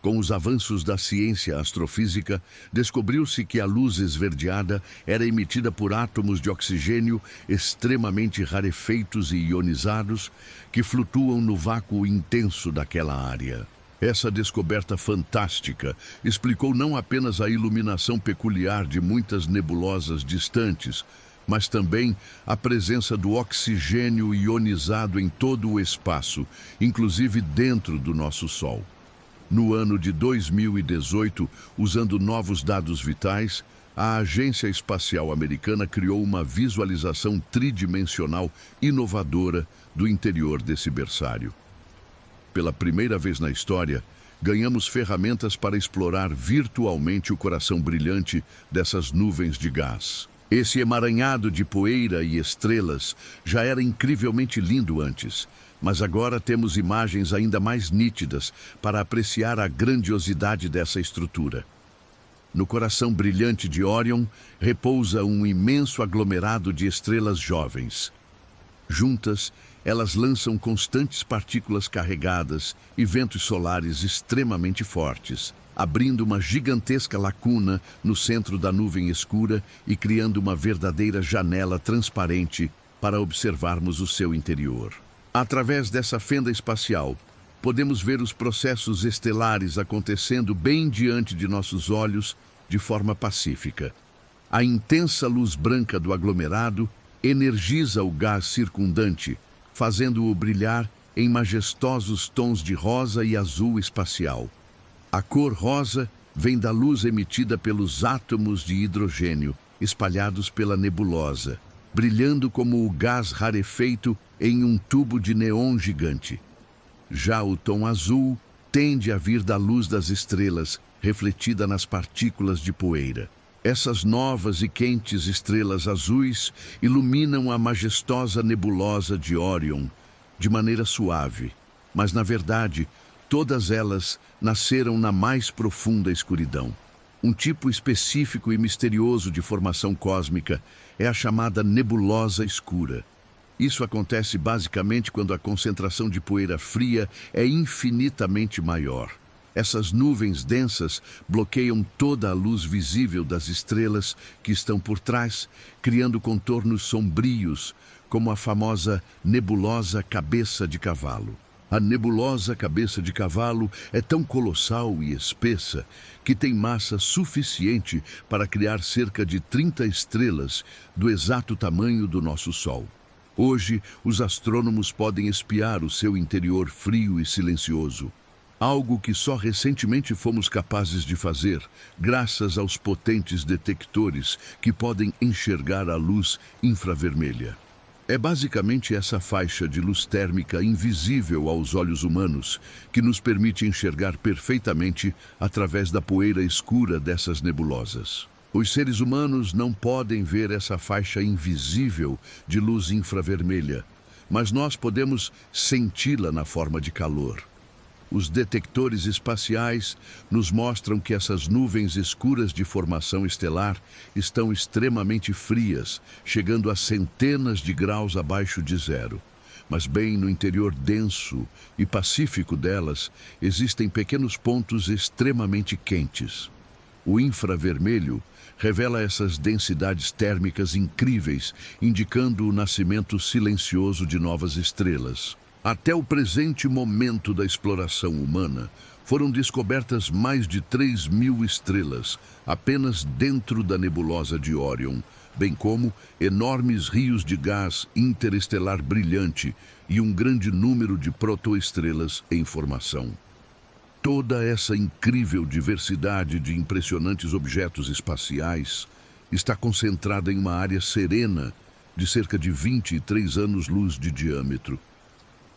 Com os avanços da ciência astrofísica, descobriu-se que a luz esverdeada era emitida por átomos de oxigênio extremamente rarefeitos e ionizados que flutuam no vácuo intenso daquela área. Essa descoberta fantástica explicou não apenas a iluminação peculiar de muitas nebulosas distantes, mas também a presença do oxigênio ionizado em todo o espaço, inclusive dentro do nosso Sol. No ano de 2018, usando novos dados vitais, a Agência Espacial Americana criou uma visualização tridimensional inovadora do interior desse berçário. Pela primeira vez na história, ganhamos ferramentas para explorar virtualmente o coração brilhante dessas nuvens de gás. Esse emaranhado de poeira e estrelas já era incrivelmente lindo antes, mas agora temos imagens ainda mais nítidas para apreciar a grandiosidade dessa estrutura. No coração brilhante de Órion repousa um imenso aglomerado de estrelas jovens. Juntas, elas lançam constantes partículas carregadas e ventos solares extremamente fortes, abrindo uma gigantesca lacuna no centro da nuvem escura e criando uma verdadeira janela transparente para observarmos o seu interior. Através dessa fenda espacial, podemos ver os processos estelares acontecendo bem diante de nossos olhos de forma pacífica. A intensa luz branca do aglomerado energiza o gás circundante, fazendo-o brilhar em majestosos tons de rosa e azul espacial. A cor rosa vem da luz emitida pelos átomos de hidrogênio espalhados pela nebulosa, brilhando como o gás rarefeito em um tubo de neon gigante. Já o tom azul tende a vir da luz das estrelas, refletida nas partículas de poeira. Essas novas e quentes estrelas azuis iluminam a majestosa nebulosa de Órion de maneira suave, mas na verdade, todas elas nasceram na mais profunda escuridão. Um tipo específico e misterioso de formação cósmica é a chamada nebulosa escura. Isso acontece basicamente quando a concentração de poeira fria é infinitamente maior. Essas nuvens densas bloqueiam toda a luz visível das estrelas que estão por trás, criando contornos sombrios, como a famosa nebulosa cabeça de cavalo. A nebulosa cabeça de cavalo é tão colossal e espessa que tem massa suficiente para criar cerca de 30 estrelas do exato tamanho do nosso Sol. Hoje, os astrônomos podem espiar o seu interior frio e silencioso, algo que só recentemente fomos capazes de fazer, graças aos potentes detectores que podem enxergar a luz infravermelha. É basicamente essa faixa de luz térmica invisível aos olhos humanos que nos permite enxergar perfeitamente através da poeira escura dessas nebulosas. Os seres humanos não podem ver essa faixa invisível de luz infravermelha, mas nós podemos senti-la na forma de calor. Os detectores espaciais nos mostram que essas nuvens escuras de formação estelar estão extremamente frias, chegando a centenas de graus abaixo de zero. Mas bem no interior denso e pacífico delas, existem pequenos pontos extremamente quentes. O infravermelho revela essas densidades térmicas incríveis, indicando o nascimento silencioso de novas estrelas. Até o presente momento da exploração humana, Foram descobertas mais de 3.000 estrelas apenas dentro da nebulosa de Órion, bem como enormes rios de gás interestelar brilhante e um grande número de protoestrelas em formação. Toda essa incrível diversidade de impressionantes objetos espaciais está concentrada em uma área serena de cerca de 23 anos-luz de diâmetro.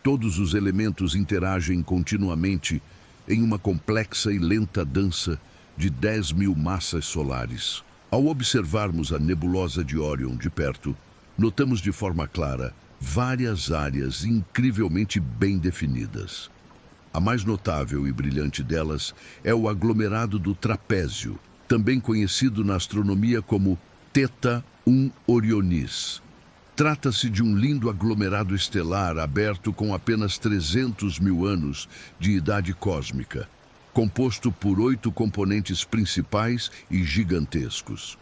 Todos os elementos interagem continuamente em uma complexa e lenta dança de 10.000 massas solares. Ao observarmos a nebulosa de Órion de perto, notamos de forma clara várias áreas incrivelmente bem definidas. A mais notável e brilhante delas é o aglomerado do Trapézio, também conhecido na astronomia como Theta 1 Orionis. Trata-se de um lindo aglomerado estelar aberto com apenas 300.000 anos de idade cósmica, composto por 8 componentes principais e gigantescos.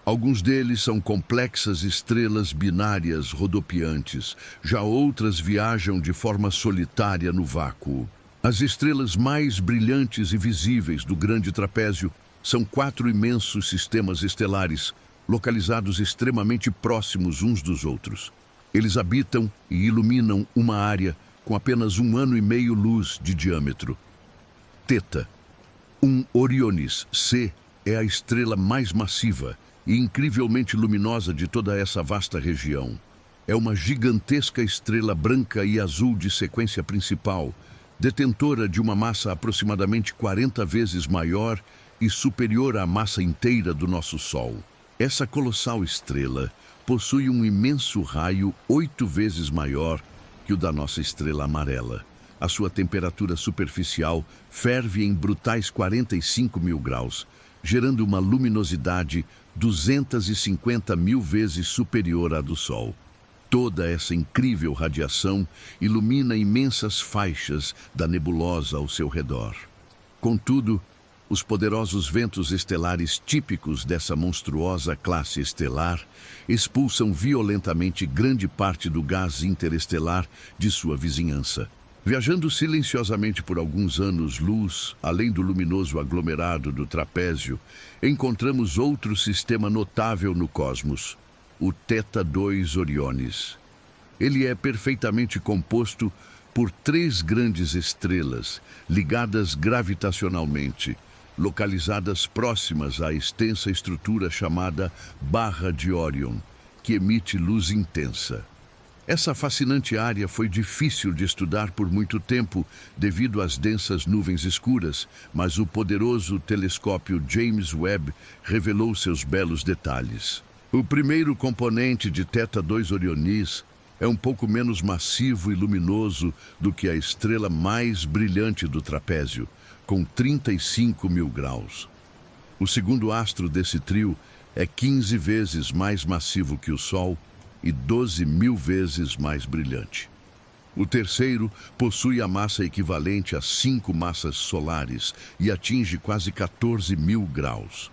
Alguns deles são complexas estrelas binárias rodopiantes, já outras viajam de forma solitária no vácuo. As estrelas mais brilhantes e visíveis do Grande Trapézio são 4 imensos sistemas estelares, localizados extremamente próximos uns dos outros. Eles habitam e iluminam uma área com apenas 1 ano e meio luz de diâmetro. Theta 1 Orionis C é a estrela mais massiva e incrivelmente luminosa de toda essa vasta região. É uma gigantesca estrela branca e azul de sequência principal, detentora de uma massa aproximadamente 40 vezes maior e superior à massa inteira do nosso Sol. Essa colossal estrela possui um imenso raio 8 vezes maior que o da nossa estrela amarela. A sua temperatura superficial ferve em brutais 45.000 graus, gerando uma luminosidade 250.000 vezes superior à do Sol. Toda essa incrível radiação ilumina imensas faixas da nebulosa ao seu redor. Contudo, os poderosos ventos estelares típicos dessa monstruosa classe estelar expulsam violentamente grande parte do gás interestelar de sua vizinhança. Viajando silenciosamente por alguns anos-luz, além do luminoso aglomerado do Trapézio, encontramos outro sistema notável no cosmos, o Theta 2 Orionis. Ele é perfeitamente composto por 3 grandes estrelas, ligadas gravitacionalmente, localizadas próximas à extensa estrutura chamada Barra de Órion, que emite luz intensa. Essa fascinante área foi difícil de estudar por muito tempo devido às densas nuvens escuras, mas o poderoso telescópio James Webb revelou seus belos detalhes. O primeiro componente de Theta 2 Orionis é um pouco menos massivo e luminoso do que a estrela mais brilhante do Trapézio, com 35.000 graus. O segundo astro desse trio é 15 vezes mais massivo que o Sol e 12.000 vezes mais brilhante. O terceiro possui a massa equivalente a 5 massas solares e atinge quase 14.000 graus.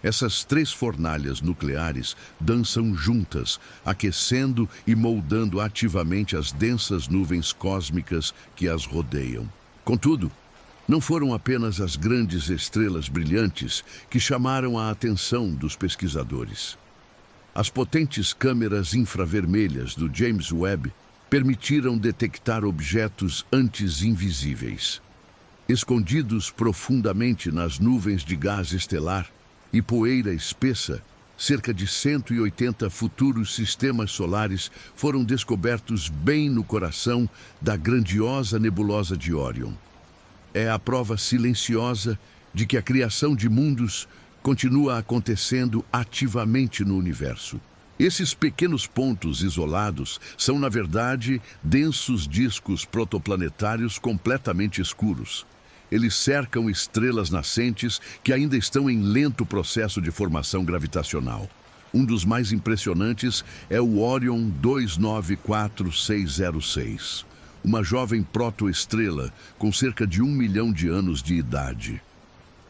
Essas 3 fornalhas nucleares dançam juntas, aquecendo e moldando ativamente as densas nuvens cósmicas que as rodeiam. Contudo, não foram apenas as grandes estrelas brilhantes que chamaram a atenção dos pesquisadores. As potentes câmeras infravermelhas do James Webb permitiram detectar objetos antes invisíveis. Escondidos profundamente nas nuvens de gás estelar e poeira espessa, cerca de 180 futuros sistemas solares foram descobertos bem no coração da grandiosa nebulosa de Órion. É a prova silenciosa de que a criação de mundos continua acontecendo ativamente no universo. Esses pequenos pontos isolados são, na verdade, densos discos protoplanetários completamente escuros. Eles cercam estrelas nascentes que ainda estão em lento processo de formação gravitacional. Um dos mais impressionantes é o Orion 294606, uma jovem protoestrela com cerca de 1 milhão de anos de idade.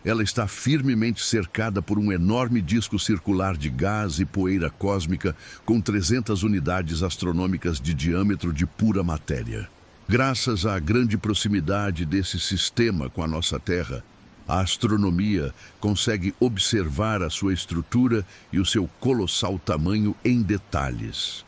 Ela está firmemente cercada por um enorme disco circular de gás e poeira cósmica com 300 unidades astronômicas de diâmetro de pura matéria. Graças à grande proximidade desse sistema com a nossa Terra, a astronomia consegue observar a sua estrutura e o seu colossal tamanho em detalhes.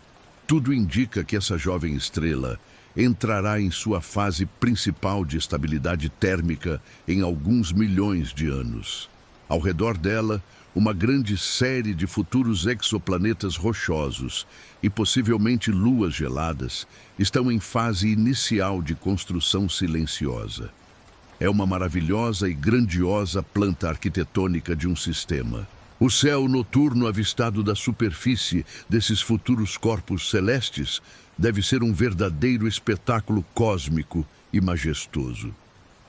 Tudo indica que essa jovem estrela entrará em sua fase principal de estabilidade térmica em alguns milhões de anos. Ao redor dela, uma grande série de futuros exoplanetas rochosos e possivelmente luas geladas estão em fase inicial de construção silenciosa. É uma maravilhosa e grandiosa planta arquitetônica de um sistema. O céu noturno avistado da superfície desses futuros corpos celestes deve ser um verdadeiro espetáculo cósmico e majestoso.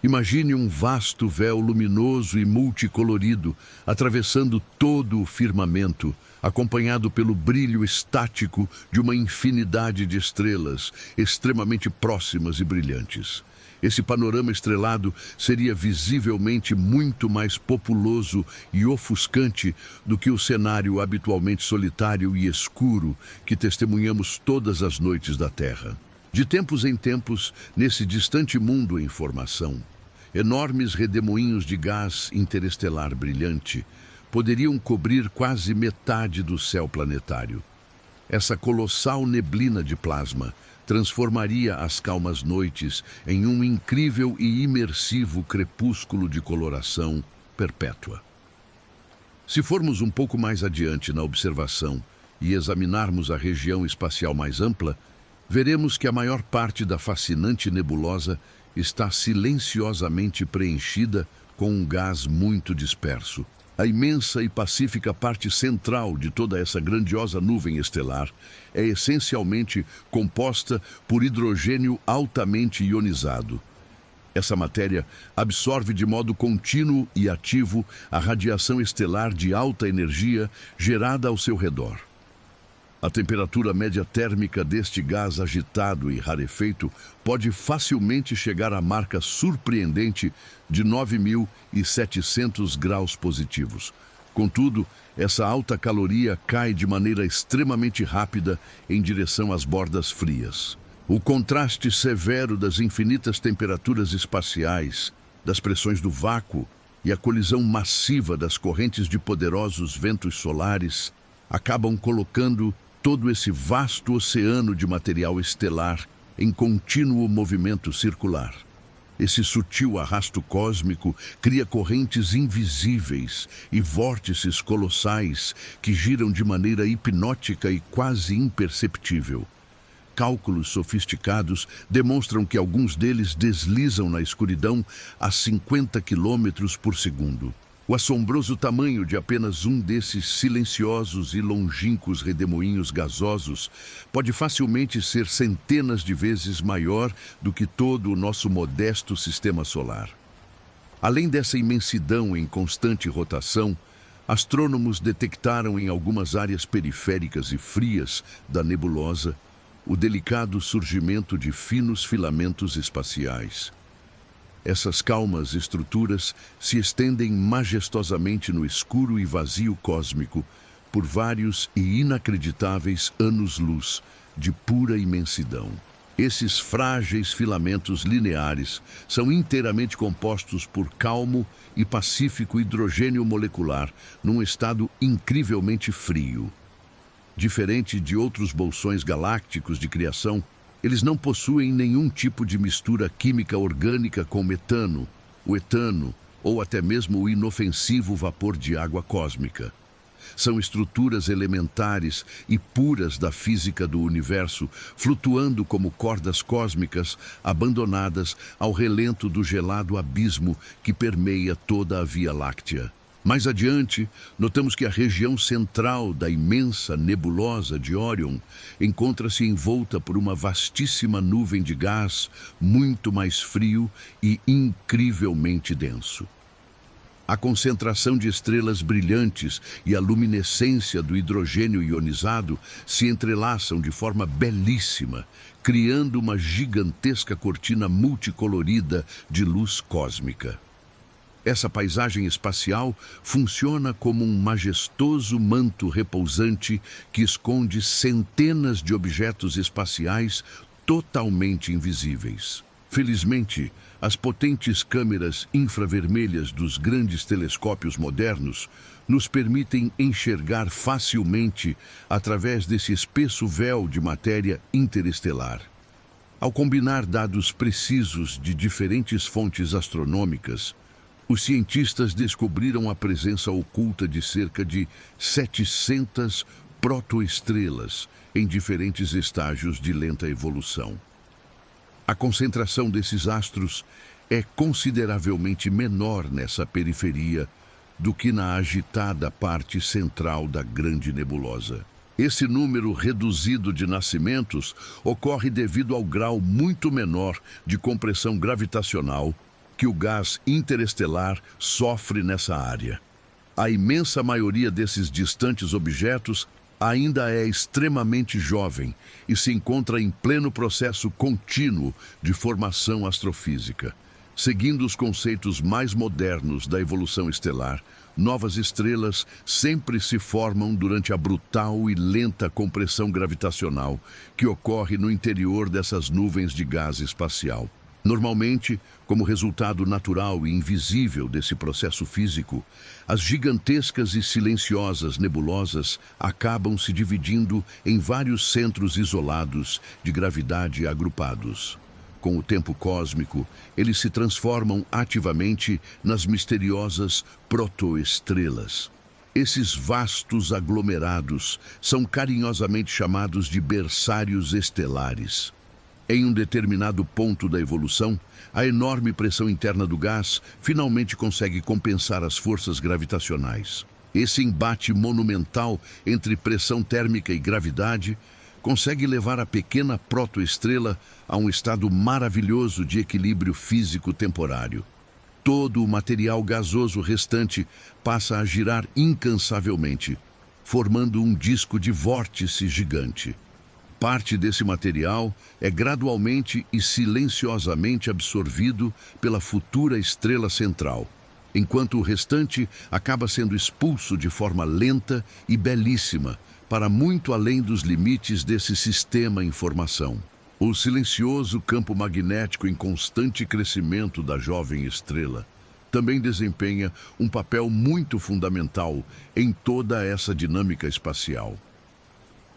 Imagine um vasto véu luminoso e multicolorido atravessando todo o firmamento, acompanhado pelo brilho estático de uma infinidade de estrelas extremamente próximas e brilhantes. Esse panorama estrelado seria visivelmente muito mais populoso e ofuscante do que o cenário habitualmente solitário e escuro que testemunhamos todas as noites da Terra. De tempos em tempos, nesse distante mundo em formação, enormes redemoinhos de gás interestelar brilhante poderiam cobrir quase metade do céu planetário. Essa colossal neblina de plasma transformaria as calmas noites em um incrível e imersivo crepúsculo de coloração perpétua. Se formos um pouco mais adiante na observação e examinarmos a região espacial mais ampla, veremos que a maior parte da fascinante nebulosa está silenciosamente preenchida com um gás muito disperso. A imensa e pacífica parte central de toda essa grandiosa nuvem estelar é essencialmente composta por hidrogênio altamente ionizado. Essa matéria absorve de modo contínuo e ativo a radiação estelar de alta energia gerada ao seu redor. A temperatura média térmica deste gás agitado e rarefeito pode facilmente chegar à marca surpreendente de 9.700 graus positivos. Contudo, essa alta caloria cai de maneira extremamente rápida em direção às bordas frias. O contraste severo das infinitas temperaturas espaciais, das pressões do vácuo e a colisão massiva das correntes de poderosos ventos solares acabam colocando todo esse vasto oceano de material estelar em contínuo movimento circular. Esse sutil arrasto cósmico cria correntes invisíveis e vórtices colossais que giram de maneira hipnótica e quase imperceptível. Cálculos sofisticados demonstram que alguns deles deslizam na escuridão a 50 quilômetros por segundo. O assombroso tamanho de apenas um desses silenciosos e longínquos redemoinhos gasosos pode facilmente ser centenas de vezes maior do que todo o nosso modesto sistema solar. Além dessa imensidão em constante rotação, astrônomos detectaram em algumas áreas periféricas e frias da nebulosa o delicado surgimento de finos filamentos espaciais. Essas calmas estruturas se estendem majestosamente no escuro e vazio cósmico por vários e inacreditáveis anos-luz de pura imensidão. Esses frágeis filamentos lineares são inteiramente compostos por calmo e pacífico hidrogênio molecular num estado incrivelmente frio. Diferente de outros bolsões galácticos de criação, eles não possuem nenhum tipo de mistura química orgânica com metano, o etano ou até mesmo o inofensivo vapor de água cósmica. São estruturas elementares e puras da física do universo, flutuando como cordas cósmicas abandonadas ao relento do gelado abismo que permeia toda a Via Láctea. Mais adiante, notamos que a região central da imensa nebulosa de Órion encontra-se envolta por uma vastíssima nuvem de gás muito mais frio e incrivelmente denso. A concentração de estrelas brilhantes e a luminescência do hidrogênio ionizado se entrelaçam de forma belíssima, criando uma gigantesca cortina multicolorida de luz cósmica. Essa paisagem espacial funciona como um majestoso manto repousante que esconde centenas de objetos espaciais, totalmente invisíveis. Felizmente, as potentes câmeras infravermelhas dos grandes telescópios modernos nos permitem enxergar facilmente através desse espesso véu de matéria interestelar. Ao combinar dados precisos de diferentes fontes astronômicas, os cientistas descobriram a presença oculta de cerca de 700 protoestrelas em diferentes estágios de lenta evolução. A concentração desses astros é consideravelmente menor nessa periferia do que na agitada parte central da grande nebulosa. Esse número reduzido de nascimentos ocorre devido ao grau muito menor de compressão gravitacional que o gás interestelar sofre nessa área. A imensa maioria desses distantes objetos ainda é extremamente jovem e se encontra em pleno processo contínuo de formação astrofísica. Seguindo os conceitos mais modernos da evolução estelar, novas estrelas sempre se formam durante a brutal e lenta compressão gravitacional que ocorre no interior dessas nuvens de gás espacial. Normalmente, como resultado natural e invisível desse processo físico, as gigantescas e silenciosas nebulosas acabam se dividindo em vários centros isolados de gravidade agrupados. Com o tempo cósmico, eles se transformam ativamente nas misteriosas protoestrelas. Esses vastos aglomerados são carinhosamente chamados de berçários estelares. Em um determinado ponto da evolução, a enorme pressão interna do gás finalmente consegue compensar as forças gravitacionais. Esse embate monumental entre pressão térmica e gravidade consegue levar a pequena protoestrela a um estado maravilhoso de equilíbrio físico temporário. Todo o material gasoso restante passa a girar incansavelmente, formando um disco de vórtice gigante. Parte desse material é gradualmente e silenciosamente absorvido pela futura estrela central, enquanto o restante acaba sendo expulso de forma lenta e belíssima para muito além dos limites desse sistema em formação. O silencioso campo magnético em constante crescimento da jovem estrela também desempenha um papel muito fundamental em toda essa dinâmica espacial.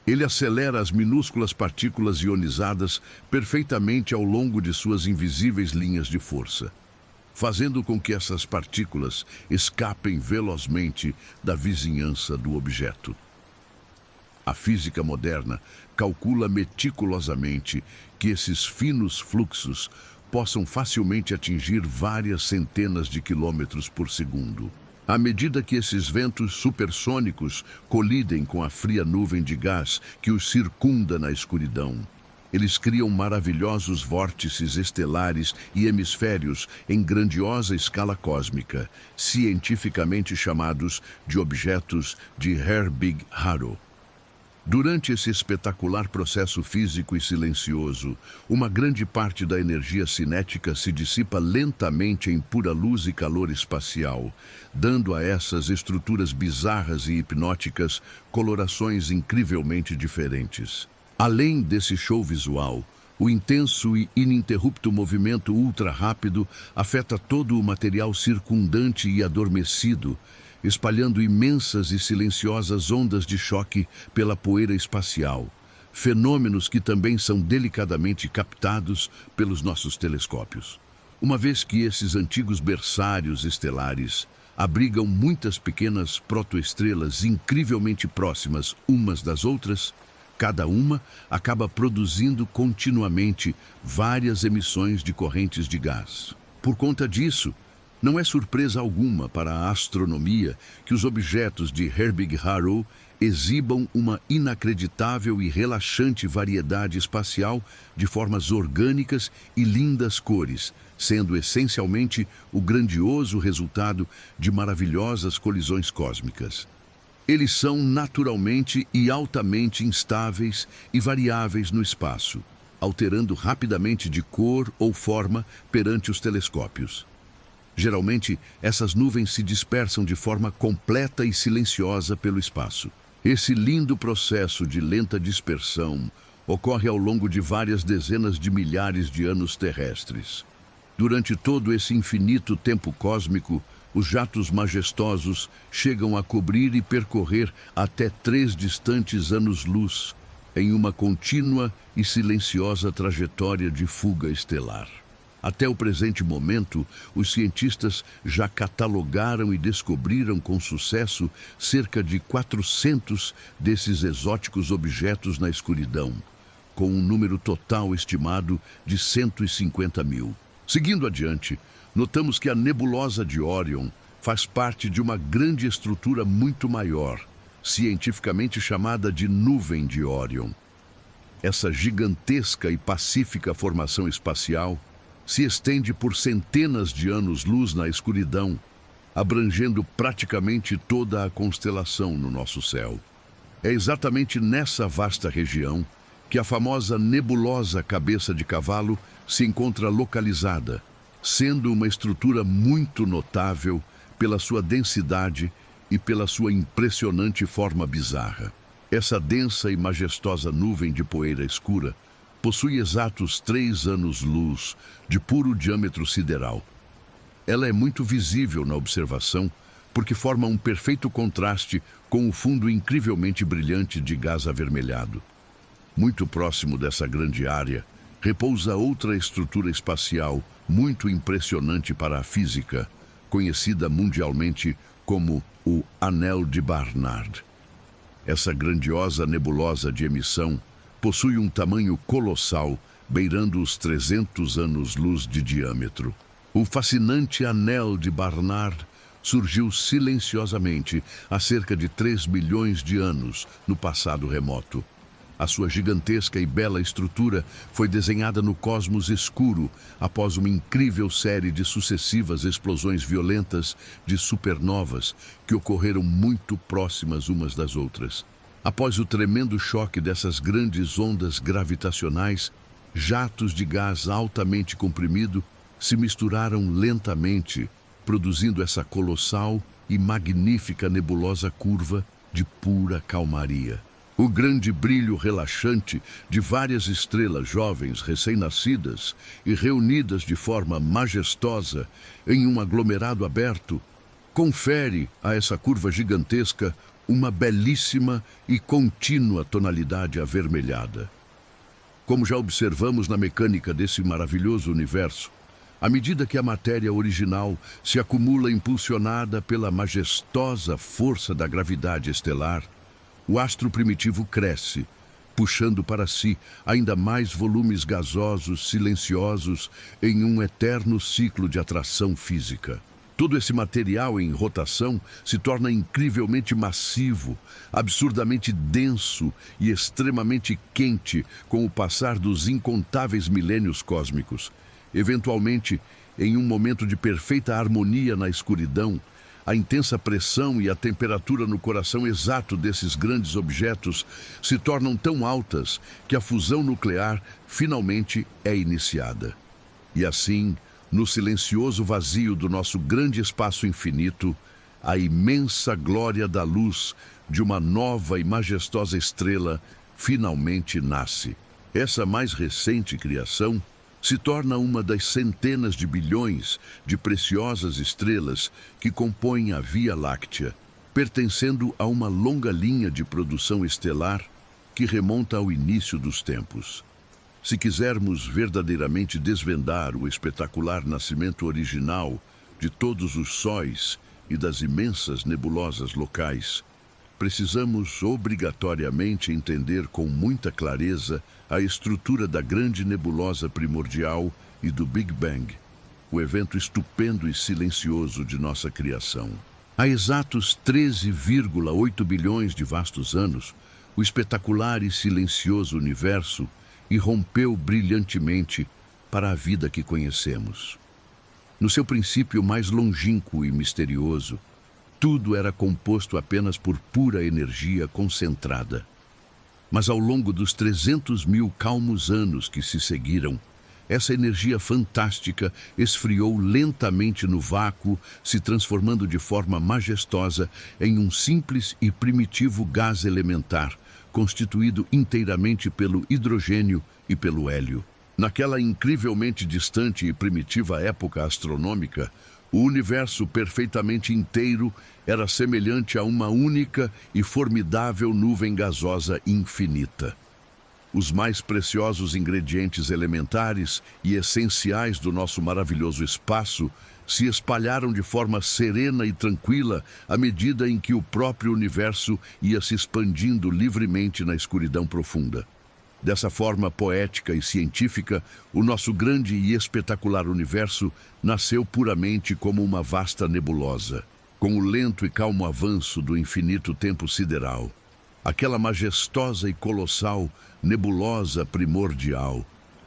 Ele acelera as minúsculas partículas ionizadas perfeitamente ao longo de suas invisíveis linhas de força, fazendo com que essas partículas escapem velozmente da vizinhança do objeto. A física moderna calcula meticulosamente que esses finos fluxos possam facilmente atingir várias centenas de quilômetros por segundo. À medida que esses ventos supersônicos colidem com a fria nuvem de gás que os circunda na escuridão, eles criam maravilhosos vórtices estelares e hemisférios em grandiosa escala cósmica, cientificamente chamados de objetos de Herbig-Haro. Durante esse espetacular processo físico e silencioso, uma grande parte da energia cinética se dissipa lentamente em pura luz e calor espacial, dando a essas estruturas bizarras e hipnóticas colorações incrivelmente diferentes. Além desse show visual, o intenso e ininterrupto movimento ultra-rápido afeta todo o material circundante e adormecido, espalhando imensas e silenciosas ondas de choque pela poeira espacial, fenômenos que também são delicadamente captados pelos nossos telescópios. Uma vez que esses antigos berçários estelares abrigam muitas pequenas protoestrelas incrivelmente próximas umas das outras, cada uma acaba produzindo continuamente várias emissões de correntes de gás. Por conta disso, não é surpresa alguma para a astronomia que os objetos de Herbig-Haro exibam uma inacreditável e relaxante variedade espacial de formas orgânicas e lindas cores, sendo essencialmente o grandioso resultado de maravilhosas colisões cósmicas. Eles são naturalmente e altamente instáveis e variáveis no espaço, alterando rapidamente de cor ou forma perante os telescópios. Geralmente, essas nuvens se dispersam de forma completa e silenciosa pelo espaço. Esse lindo processo de lenta dispersão ocorre ao longo de várias dezenas de milhares de anos terrestres. Durante todo esse infinito tempo cósmico, os jatos majestosos chegam a cobrir e percorrer até 3 distantes anos-luz, em uma contínua e silenciosa trajetória de fuga estelar. Até o presente momento, os cientistas já catalogaram e descobriram com sucesso cerca de 400 desses exóticos objetos na escuridão, com um número total estimado de 150 mil. Seguindo adiante, notamos que a nebulosa de Órion faz parte de uma grande estrutura muito maior, cientificamente chamada de nuvem de Órion. Essa gigantesca e pacífica formação espacial se estende por centenas de anos-luz na escuridão, abrangendo praticamente toda a constelação no nosso céu. É exatamente nessa vasta região que a famosa nebulosa Cabeça de Cavalo se encontra localizada, sendo uma estrutura muito notável pela sua densidade e pela sua impressionante forma bizarra. Essa densa e majestosa nuvem de poeira escura possui exatos 3 anos-luz de puro diâmetro sideral. Ela é muito visível na observação porque forma um perfeito contraste com o fundo incrivelmente brilhante de gás avermelhado. Muito próximo dessa grande área, repousa outra estrutura espacial muito impressionante para a física, conhecida mundialmente como o Anel de Barnard. Essa grandiosa nebulosa de emissão possui um tamanho colossal, beirando os 300 anos-luz de diâmetro. O fascinante Anel de Barnard surgiu silenciosamente há cerca de 3 bilhões de anos no passado remoto. A sua gigantesca e bela estrutura foi desenhada no cosmos escuro após uma incrível série de sucessivas explosões violentas de supernovas que ocorreram muito próximas umas das outras. Após o tremendo choque dessas grandes ondas gravitacionais, jatos de gás altamente comprimido se misturaram lentamente, produzindo essa colossal e magnífica nebulosa curva de pura calmaria. O grande brilho relaxante de várias estrelas jovens recém-nascidas e reunidas de forma majestosa em um aglomerado aberto confere a essa curva gigantesca uma belíssima e contínua tonalidade avermelhada. Como já observamos na mecânica desse maravilhoso universo, à medida que a matéria original se acumula impulsionada pela majestosa força da gravidade estelar, o astro primitivo cresce, puxando para si ainda mais volumes gasosos silenciosos em um eterno ciclo de atração física. Todo esse material em rotação se torna incrivelmente massivo, absurdamente denso e extremamente quente com o passar dos incontáveis milênios cósmicos. Eventualmente, em um momento de perfeita harmonia na escuridão, a intensa pressão e a temperatura no coração exato desses grandes objetos se tornam tão altas que a fusão nuclear finalmente é iniciada. E assim, no silencioso vazio do nosso grande espaço infinito, a imensa glória da luz de uma nova e majestosa estrela finalmente nasce. Essa mais recente criação se torna uma das centenas de bilhões de preciosas estrelas que compõem a Via Láctea, pertencendo a uma longa linha de produção estelar que remonta ao início dos tempos. Se quisermos verdadeiramente desvendar o espetacular nascimento original de todos os sóis e das imensas nebulosas locais, precisamos obrigatoriamente entender com muita clareza a estrutura da grande nebulosa primordial e do Big Bang, o evento estupendo e silencioso de nossa criação. Há exatos 13,8 bilhões de vastos anos, o espetacular e silencioso universo irrompeu brilhantemente para a vida que conhecemos. No seu princípio mais longínquo e misterioso, tudo era composto apenas por pura energia concentrada. Mas ao longo dos 300 mil calmos anos que se seguiram, essa energia fantástica esfriou lentamente no vácuo, se transformando de forma majestosa em um simples e primitivo gás elementar, constituído inteiramente pelo hidrogênio e pelo hélio. Naquela incrivelmente distante e primitiva época astronômica, o universo perfeitamente inteiro era semelhante a uma única e formidável nuvem gasosa infinita. Os mais preciosos ingredientes elementares e essenciais do nosso maravilhoso espaço se espalharam de forma serena e tranquila à medida em que o próprio universo ia se expandindo livremente na escuridão profunda. Dessa forma poética e científica, o nosso grande e espetacular universo nasceu puramente como uma vasta nebulosa, com o lento e calmo avanço do infinito tempo sideral. Aquela majestosa e colossal nebulosa primordial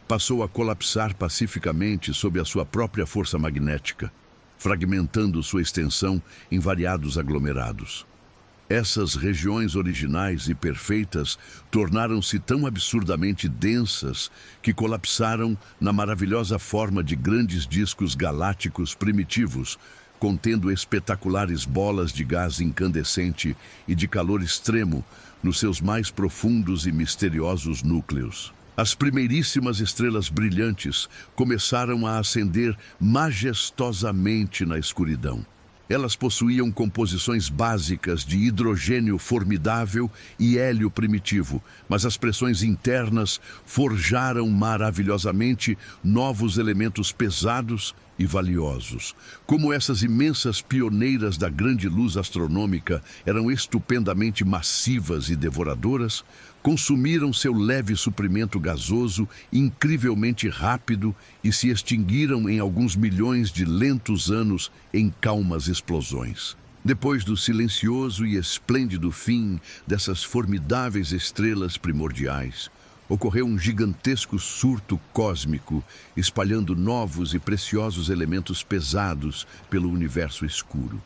passou a colapsar pacificamente sob a sua própria força magnética, fragmentando sua extensão em variados aglomerados. Essas regiões originais e perfeitas tornaram-se tão absurdamente densas que colapsaram na maravilhosa forma de grandes discos galácticos primitivos, contendo espetaculares bolas de gás incandescente e de calor extremo nos seus mais profundos e misteriosos núcleos. As primeiríssimas estrelas brilhantes começaram a acender majestosamente na escuridão. Elas possuíam composições básicas de hidrogênio formidável e hélio primitivo, mas as pressões internas forjaram maravilhosamente novos elementos pesados e valiosos. Como essas imensas pioneiras da grande luz astronômica eram estupendamente massivas e devoradoras, consumiram seu leve suprimento gasoso incrivelmente rápido e se extinguiram em alguns milhões de lentos anos em calmas explosões. Depois do silencioso e esplêndido fim dessas formidáveis estrelas primordiais, ocorreu um gigantesco surto cósmico, espalhando novos e preciosos elementos pesados pelo universo escuro.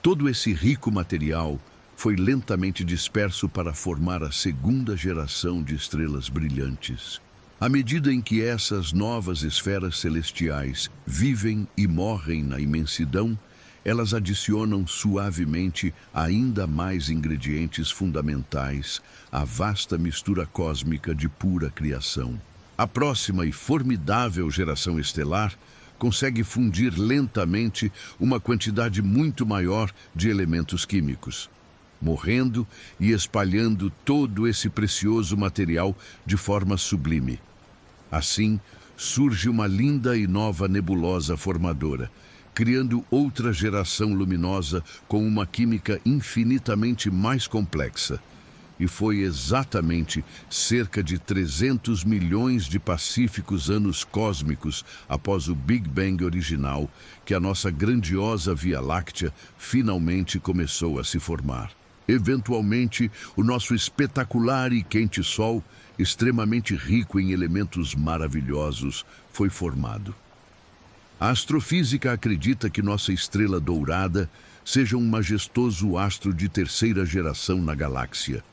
Todo esse rico material foi lentamente disperso para formar a segunda geração de estrelas brilhantes. À medida em que essas novas esferas celestiais vivem e morrem na imensidão, elas adicionam suavemente ainda mais ingredientes fundamentais à vasta mistura cósmica de pura criação. A próxima e formidável geração estelar consegue fundir lentamente uma quantidade muito maior de elementos químicos, morrendo e espalhando todo esse precioso material de forma sublime. Assim, surge uma linda e nova nebulosa formadora, criando outra geração luminosa com uma química infinitamente mais complexa. E foi exatamente cerca de 300 milhões de pacíficos anos cósmicos após o Big Bang original que a nossa grandiosa Via Láctea finalmente começou a se formar. Eventualmente, o nosso espetacular e quente Sol, extremamente rico em elementos maravilhosos, foi formado. A astrofísica acredita que nossa estrela dourada seja um majestoso astro de terceira geração na galáxia.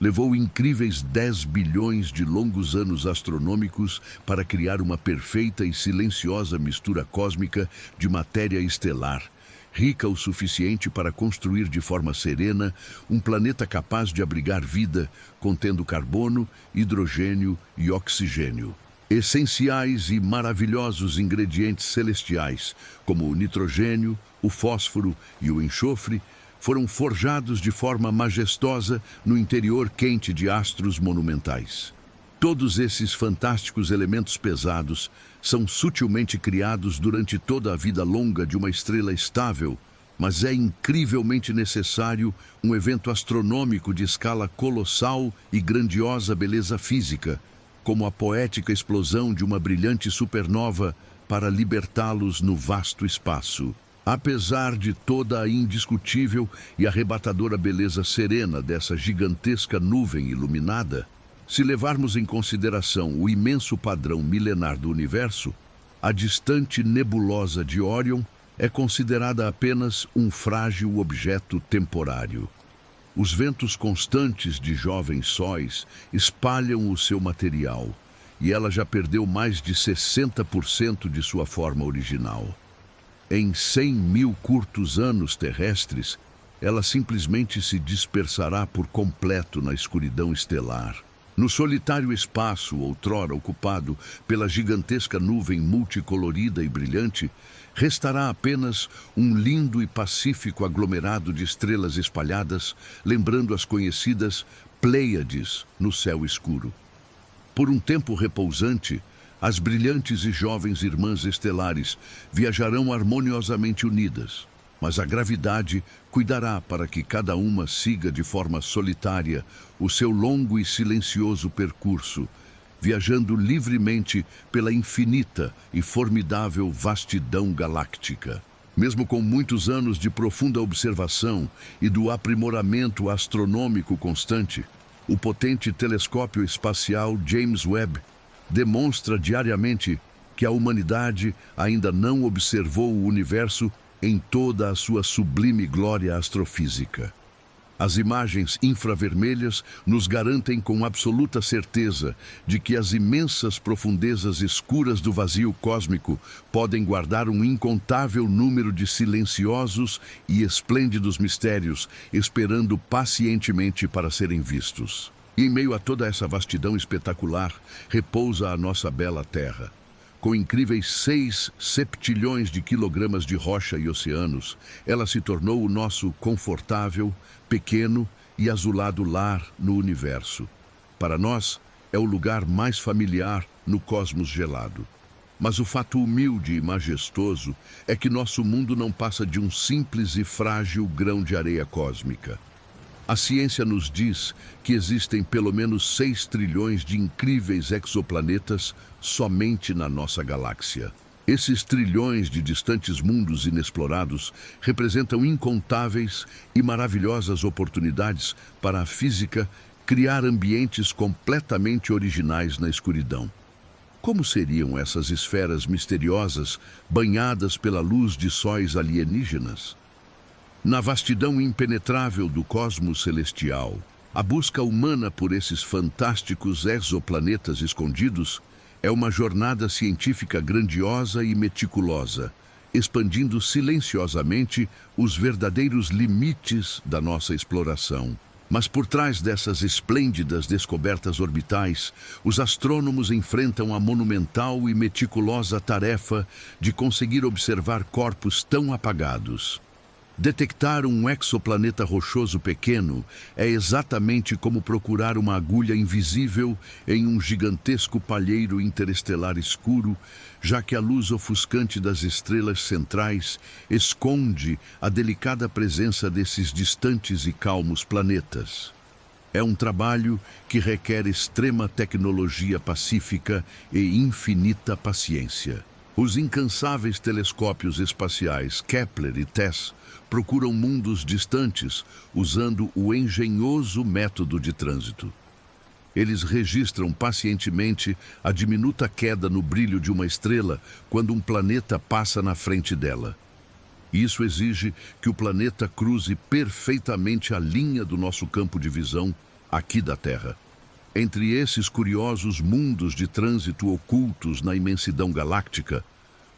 Levou incríveis 10 bilhões de longos anos astronômicos para criar uma perfeita e silenciosa mistura cósmica de matéria estelar, rica o suficiente para construir de forma serena um planeta capaz de abrigar vida, contendo carbono, hidrogênio e oxigênio. Essenciais e maravilhosos ingredientes celestiais, como o nitrogênio, o fósforo e o enxofre, foram forjados de forma majestosa no interior quente de astros monumentais. Todos esses fantásticos elementos pesados são sutilmente criados durante toda a vida longa de uma estrela estável, mas é incrivelmente necessário um evento astronômico de escala colossal e grandiosa beleza física, como a poética explosão de uma brilhante supernova para libertá-los no vasto espaço. Apesar de toda a indiscutível e arrebatadora beleza serena dessa gigantesca nuvem iluminada, se levarmos em consideração o imenso padrão milenar do universo, a distante nebulosa de Órion é considerada apenas um frágil objeto temporário. Os ventos constantes de jovens sóis espalham o seu material, e ela já perdeu mais de 60% de sua forma original. Em 100 mil curtos anos terrestres, ela simplesmente se dispersará por completo na escuridão estelar. No solitário espaço, outrora ocupado pela gigantesca nuvem multicolorida e brilhante, restará apenas um lindo e pacífico aglomerado de estrelas espalhadas, lembrando as conhecidas Pleiades no céu escuro. Por um tempo repousante, as brilhantes e jovens irmãs estelares viajarão harmoniosamente unidas, mas a gravidade cuidará para que cada uma siga de forma solitária o seu longo e silencioso percurso, viajando livremente pela infinita e formidável vastidão galáctica. Mesmo com muitos anos de profunda observação e do aprimoramento astronômico constante, o potente telescópio espacial James Webb demonstra diariamente que a humanidade ainda não observou o universo em toda a sua sublime glória astrofísica. As imagens infravermelhas nos garantem com absoluta certeza de que as imensas profundezas escuras do vazio cósmico podem guardar um incontável número de silenciosos e esplêndidos mistérios, esperando pacientemente para serem vistos. E em meio a toda essa vastidão espetacular, repousa a nossa bela Terra. Com incríveis 6 septilhões de quilogramas de rocha e oceanos, ela se tornou o nosso confortável, pequeno e azulado lar no universo. Para nós, é o lugar mais familiar no cosmos gelado. Mas o fato humilde e majestoso é que nosso mundo não passa de um simples e frágil grão de areia cósmica. A ciência nos diz que existem pelo menos 6 trilhões de incríveis exoplanetas somente na nossa galáxia. Esses trilhões de distantes mundos inexplorados representam incontáveis e maravilhosas oportunidades para a física criar ambientes completamente originais na escuridão. Como seriam essas esferas misteriosas banhadas pela luz de sóis alienígenas? Na vastidão impenetrável do cosmos celestial, a busca humana por esses fantásticos exoplanetas escondidos é uma jornada científica grandiosa e meticulosa, expandindo silenciosamente os verdadeiros limites da nossa exploração. Mas por trás dessas esplêndidas descobertas orbitais, os astrônomos enfrentam a monumental e meticulosa tarefa de conseguir observar corpos tão apagados. Detectar um exoplaneta rochoso pequeno é exatamente como procurar uma agulha invisível em um gigantesco palheiro interestelar escuro, já que a luz ofuscante das estrelas centrais esconde a delicada presença desses distantes e calmos planetas. É um trabalho que requer extrema tecnologia pacífica e infinita paciência. Os incansáveis telescópios espaciais Kepler e TESS procuram mundos distantes usando o engenhoso método de trânsito. Eles registram pacientemente a diminuta queda no brilho de uma estrela quando um planeta passa na frente dela. Isso exige que o planeta cruze perfeitamente a linha do nosso campo de visão aqui da Terra. Entre esses curiosos mundos de trânsito ocultos na imensidão galáctica,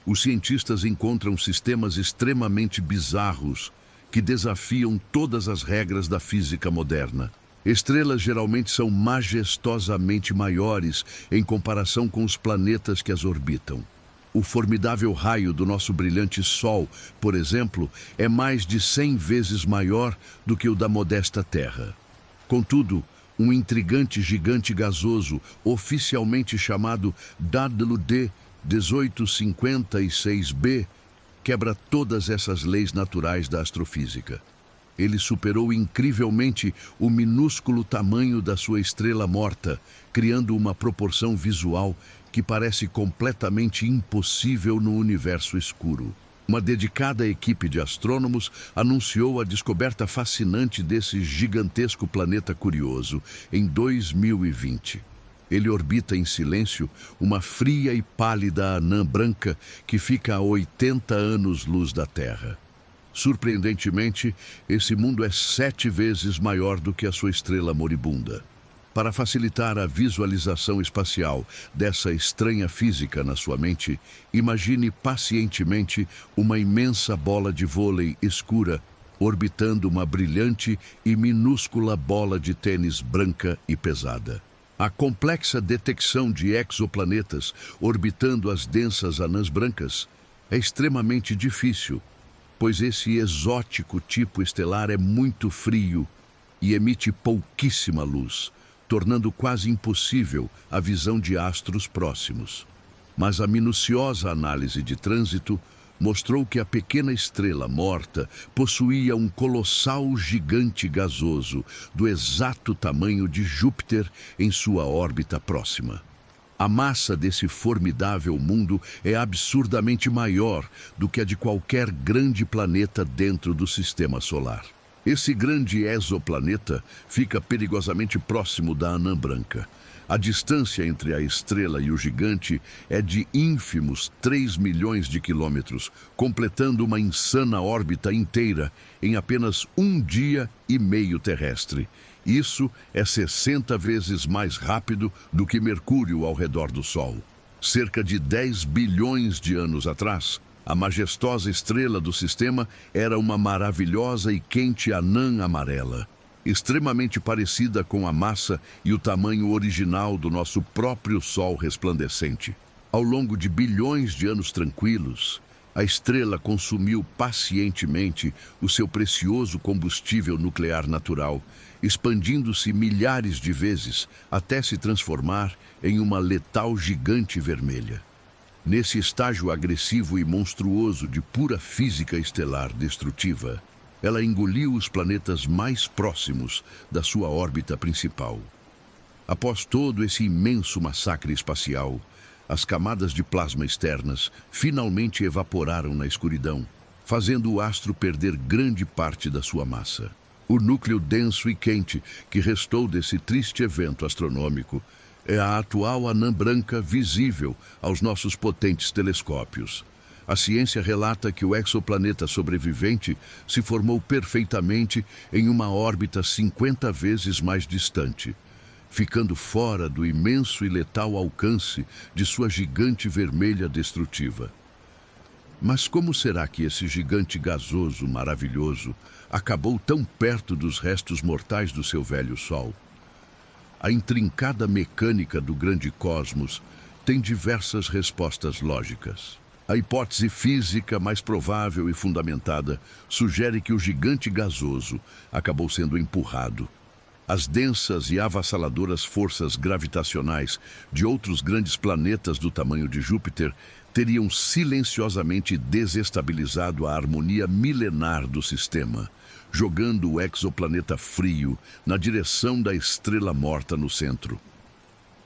os cientistas encontram sistemas extremamente bizarros que desafiam todas as regras da física moderna. Estrelas geralmente são majestosamente maiores em comparação com os planetas que as orbitam. O formidável raio do nosso brilhante Sol, por exemplo, é mais de 100 vezes maior do que o da modesta Terra. Contudo, um intrigante gigante gasoso, oficialmente chamado WD 1856b, quebra todas essas leis naturais da astrofísica. Ele superou incrivelmente o minúsculo tamanho da sua estrela morta, criando uma proporção visual que parece completamente impossível no universo escuro. Uma dedicada equipe de astrônomos anunciou a descoberta fascinante desse gigantesco planeta curioso em 2020. Ele orbita em silêncio uma fria e pálida anã branca que fica a 80 anos-luz da Terra. Surpreendentemente, esse mundo é 7 vezes maior do que a sua estrela moribunda. Para facilitar a visualização espacial dessa estranha física na sua mente, imagine pacientemente uma imensa bola de vôlei escura orbitando uma brilhante e minúscula bola de tênis branca e pesada. A complexa detecção de exoplanetas orbitando as densas anãs brancas é extremamente difícil, pois esse exótico tipo estelar é muito frio e emite pouquíssima luz, tornando quase impossível a visão de astros próximos. Mas a minuciosa análise de trânsito mostrou que a pequena estrela morta possuía um colossal gigante gasoso do exato tamanho de Júpiter em sua órbita próxima. A massa desse formidável mundo é absurdamente maior do que a de qualquer grande planeta dentro do sistema solar. Esse grande exoplaneta fica perigosamente próximo da anã branca. A distância entre a estrela e o gigante é de ínfimos 3 milhões de quilômetros, completando uma insana órbita inteira em apenas 1 dia e meio terrestre. Isso é 60 vezes mais rápido do que Mercúrio ao redor do Sol. Cerca de 10 bilhões de anos atrás, a majestosa estrela do sistema era uma maravilhosa e quente anã amarela, extremamente parecida com a massa e o tamanho original do nosso próprio Sol resplandecente. Ao longo de bilhões de anos tranquilos, a estrela consumiu pacientemente o seu precioso combustível nuclear natural, expandindo-se milhares de vezes até se transformar em uma letal gigante vermelha. Nesse estágio agressivo e monstruoso de pura física estelar destrutiva, ela engoliu os planetas mais próximos da sua órbita principal. Após todo esse imenso massacre espacial, as camadas de plasma externas finalmente evaporaram na escuridão, fazendo o astro perder grande parte da sua massa. O núcleo denso e quente que restou desse triste evento astronômico é a atual anã branca visível aos nossos potentes telescópios. A ciência relata que o exoplaneta sobrevivente se formou perfeitamente em uma órbita 50 vezes mais distante, ficando fora do imenso e letal alcance de sua gigante vermelha destrutiva. Mas como será que esse gigante gasoso maravilhoso acabou tão perto dos restos mortais do seu velho Sol? A intrincada mecânica do grande cosmos tem diversas respostas lógicas. A hipótese física mais provável e fundamentada sugere que o gigante gasoso acabou sendo empurrado. As densas e avassaladoras forças gravitacionais de outros grandes planetas do tamanho de Júpiter teriam silenciosamente desestabilizado a harmonia milenar do sistema, jogando o exoplaneta frio na direção da estrela morta no centro.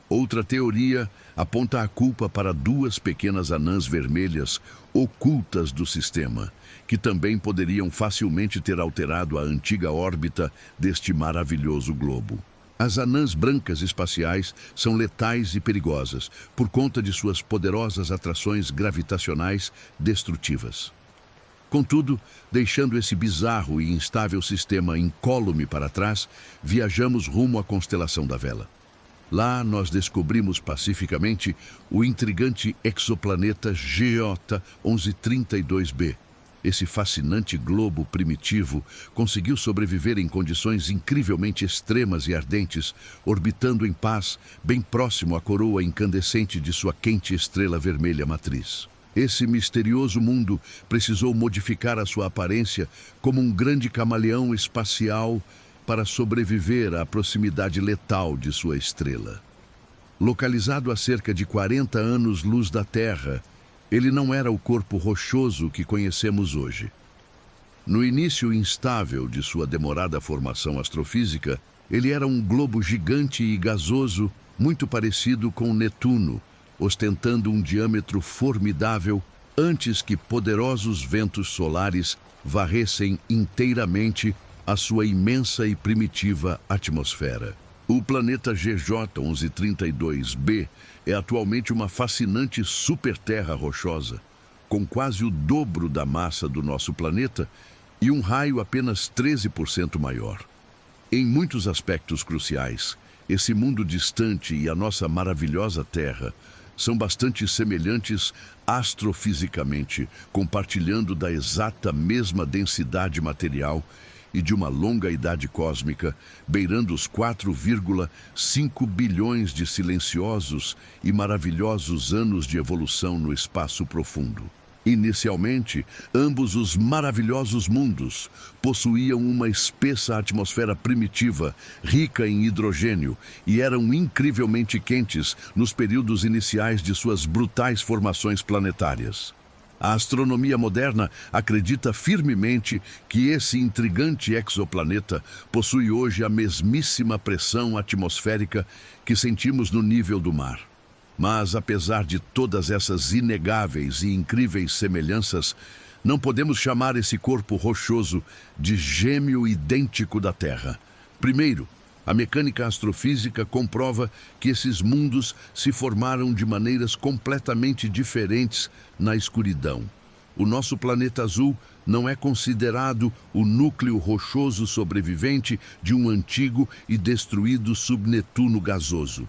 Outra teoria aponta a culpa para 2 pequenas anãs vermelhas ocultas do sistema, que também poderiam facilmente ter alterado a antiga órbita deste maravilhoso globo. As anãs brancas espaciais são letais e perigosas por conta de suas poderosas atrações gravitacionais destrutivas. Contudo, deixando esse bizarro e instável sistema incólume para trás, viajamos rumo à constelação da Vela. Lá nós descobrimos pacificamente o intrigante exoplaneta GJ 1132b. Esse fascinante globo primitivo conseguiu sobreviver em condições incrivelmente extremas e ardentes, orbitando em paz bem próximo à coroa incandescente de sua quente estrela vermelha matriz. Esse misterioso mundo precisou modificar a sua aparência como um grande camaleão espacial para sobreviver à proximidade letal de sua estrela. Localizado a cerca de 40 anos-luz da Terra, ele não era o corpo rochoso que conhecemos hoje. No início instável de sua demorada formação astrofísica, ele era um globo gigante e gasoso muito parecido com Netuno, ostentando um diâmetro formidável antes que poderosos ventos solares varressem inteiramente a sua imensa e primitiva atmosfera. O planeta GJ 1132b é atualmente uma fascinante superterra rochosa, com quase o dobro da massa do nosso planeta e um raio apenas 13% maior. Em muitos aspectos cruciais, esse mundo distante e a nossa maravilhosa Terra são bastante semelhantes astrofisicamente, compartilhando da exata mesma densidade material e de uma longa idade cósmica, beirando os 4,5 bilhões de silenciosos e maravilhosos anos de evolução no espaço profundo. Inicialmente, ambos os maravilhosos mundos possuíam uma espessa atmosfera primitiva, rica em hidrogênio, e eram incrivelmente quentes nos períodos iniciais de suas brutais formações planetárias. A astronomia moderna acredita firmemente que esse intrigante exoplaneta possui hoje a mesmíssima pressão atmosférica que sentimos no nível do mar. Mas, apesar de todas essas inegáveis e incríveis semelhanças, não podemos chamar esse corpo rochoso de gêmeo idêntico da Terra. Primeiro, a mecânica astrofísica comprova que esses mundos se formaram de maneiras completamente diferentes na escuridão. O nosso planeta azul não é considerado o núcleo rochoso sobrevivente de um antigo e destruído subnetuno gasoso.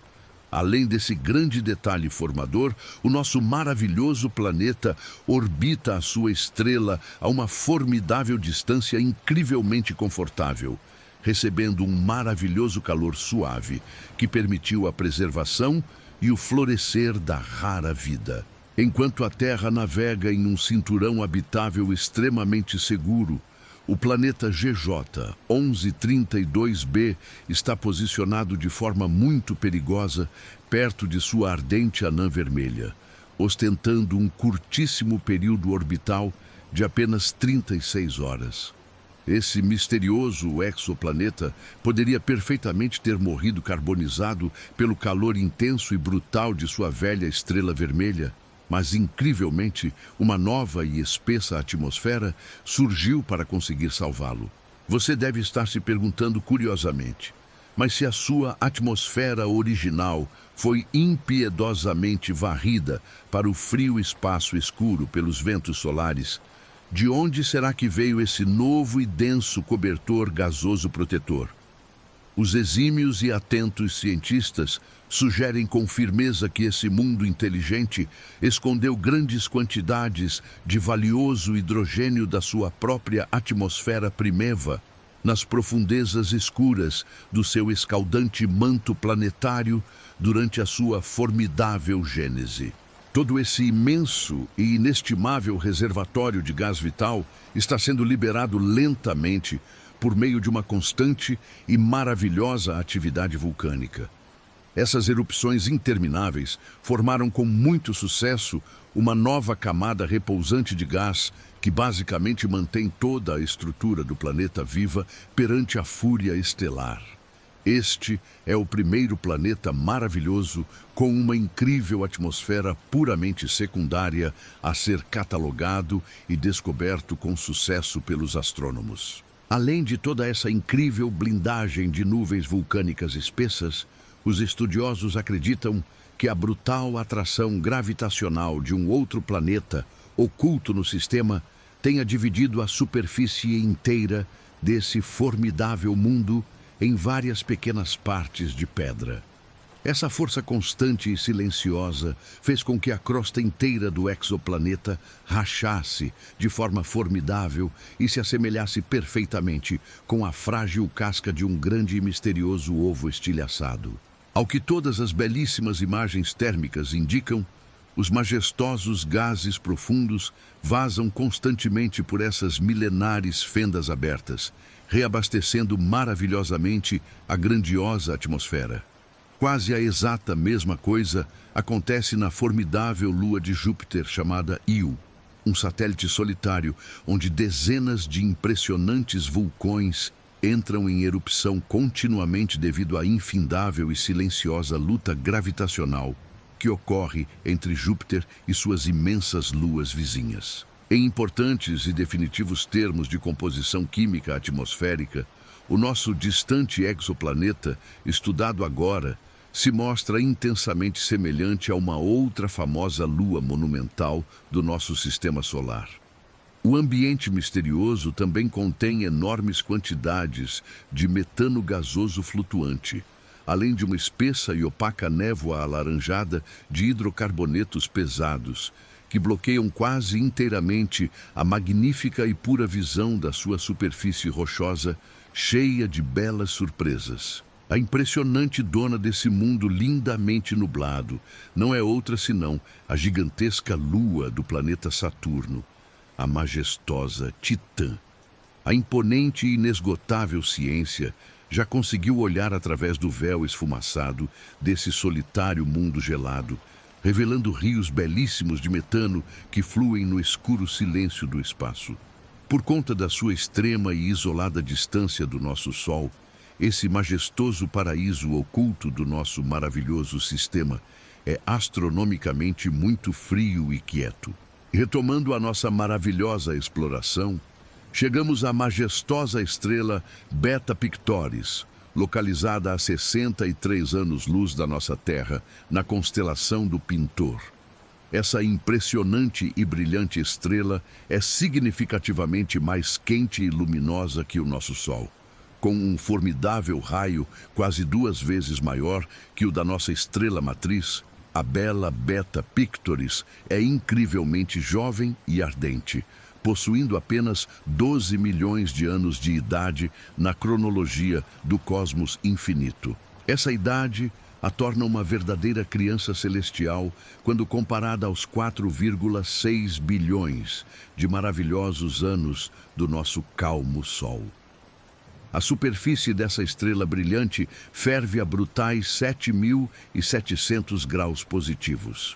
Além desse grande detalhe formador, o nosso maravilhoso planeta orbita a sua estrela a uma formidável distância incrivelmente confortável, recebendo um maravilhoso calor suave que permitiu a preservação e o florescer da rara vida. Enquanto a Terra navega em um cinturão habitável extremamente seguro, o planeta GJ 1132b está posicionado de forma muito perigosa perto de sua ardente anã vermelha, ostentando um curtíssimo período orbital de apenas 36 horas. Esse misterioso exoplaneta poderia perfeitamente ter morrido carbonizado pelo calor intenso e brutal de sua velha estrela vermelha, mas, incrivelmente, uma nova e espessa atmosfera surgiu para conseguir salvá-lo. Você deve estar se perguntando curiosamente, mas se a sua atmosfera original foi impiedosamente varrida para o frio espaço escuro pelos ventos solares, de onde será que veio esse novo e denso cobertor gasoso protetor? Os exímios e atentos cientistas sugerem com firmeza que esse mundo inteligente escondeu grandes quantidades de valioso hidrogênio da sua própria atmosfera primeva nas profundezas escuras do seu escaldante manto planetário durante a sua formidável gênese. Todo esse imenso e inestimável reservatório de gás vital está sendo liberado lentamente por meio de uma constante e maravilhosa atividade vulcânica. Essas erupções intermináveis formaram com muito sucesso uma nova camada repousante de gás que basicamente mantém toda a estrutura do planeta viva perante a fúria estelar. Este é o primeiro planeta maravilhoso com uma incrível atmosfera puramente secundária a ser catalogado e descoberto com sucesso pelos astrônomos. Além de toda essa incrível blindagem de nuvens vulcânicas espessas, os estudiosos acreditam que a brutal atração gravitacional de um outro planeta oculto no sistema tenha dividido a superfície inteira desse formidável mundo em várias pequenas partes de pedra. Essa força constante e silenciosa fez com que a crosta inteira do exoplaneta rachasse de forma formidável e se assemelhasse perfeitamente com a frágil casca de um grande e misterioso ovo estilhaçado. Ao que todas as belíssimas imagens térmicas indicam, os majestosos gases profundos vazam constantemente por essas milenares fendas abertas, reabastecendo maravilhosamente a grandiosa atmosfera. Quase a exata mesma coisa acontece na formidável lua de Júpiter chamada Io, um satélite solitário onde dezenas de impressionantes vulcões entram em erupção continuamente devido à infindável e silenciosa luta gravitacional que ocorre entre Júpiter e suas imensas luas vizinhas. Em importantes e definitivos termos de composição química atmosférica, o nosso distante exoplaneta, estudado agora, se mostra intensamente semelhante a uma outra famosa lua monumental do nosso sistema solar. O ambiente misterioso também contém enormes quantidades de metano gasoso flutuante, além de uma espessa e opaca névoa alaranjada de hidrocarbonetos pesados, que bloqueiam quase inteiramente a magnífica e pura visão da sua superfície rochosa, cheia de belas surpresas. A impressionante dona desse mundo lindamente nublado não é outra senão a gigantesca lua do planeta Saturno, a majestosa Titã. A imponente e inesgotável ciência já conseguiu olhar através do véu esfumaçado desse solitário mundo gelado, revelando rios belíssimos de metano que fluem no escuro silêncio do espaço. Por conta da sua extrema e isolada distância do nosso Sol, esse majestoso paraíso oculto do nosso maravilhoso sistema é astronomicamente muito frio e quieto. Retomando a nossa maravilhosa exploração, chegamos à majestosa estrela Beta Pictoris, localizada a 63 anos-luz da nossa Terra, na constelação do Pintor. Essa impressionante e brilhante estrela é significativamente mais quente e luminosa que o nosso Sol, com um formidável raio quase 2 vezes maior que o da nossa estrela matriz. A bela Beta Pictoris é incrivelmente jovem e ardente, possuindo apenas 12 milhões de anos de idade na cronologia do cosmos infinito. Essa idade a torna uma verdadeira criança celestial quando comparada aos 4,6 bilhões de maravilhosos anos do nosso calmo Sol. A superfície dessa estrela brilhante ferve a brutais 7.700 graus positivos.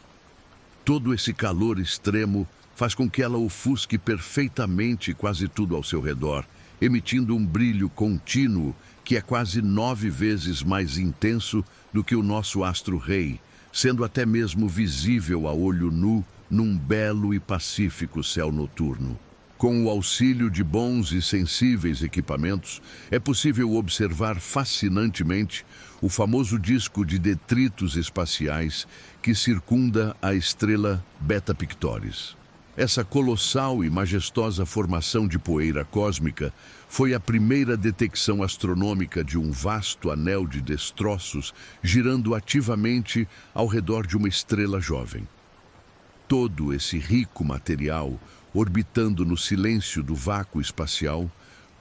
Todo esse calor extremo faz com que ela ofusque perfeitamente quase tudo ao seu redor, emitindo um brilho contínuo que é quase 9 vezes mais intenso do que o nosso astro-rei, sendo até mesmo visível a olho nu num belo e pacífico céu noturno. Com o auxílio de bons e sensíveis equipamentos, é possível observar fascinantemente o famoso disco de detritos espaciais que circunda a estrela Beta Pictoris. Essa colossal e majestosa formação de poeira cósmica foi a primeira detecção astronômica de um vasto anel de destroços girando ativamente ao redor de uma estrela jovem. Todo esse rico material, orbitando no silêncio do vácuo espacial,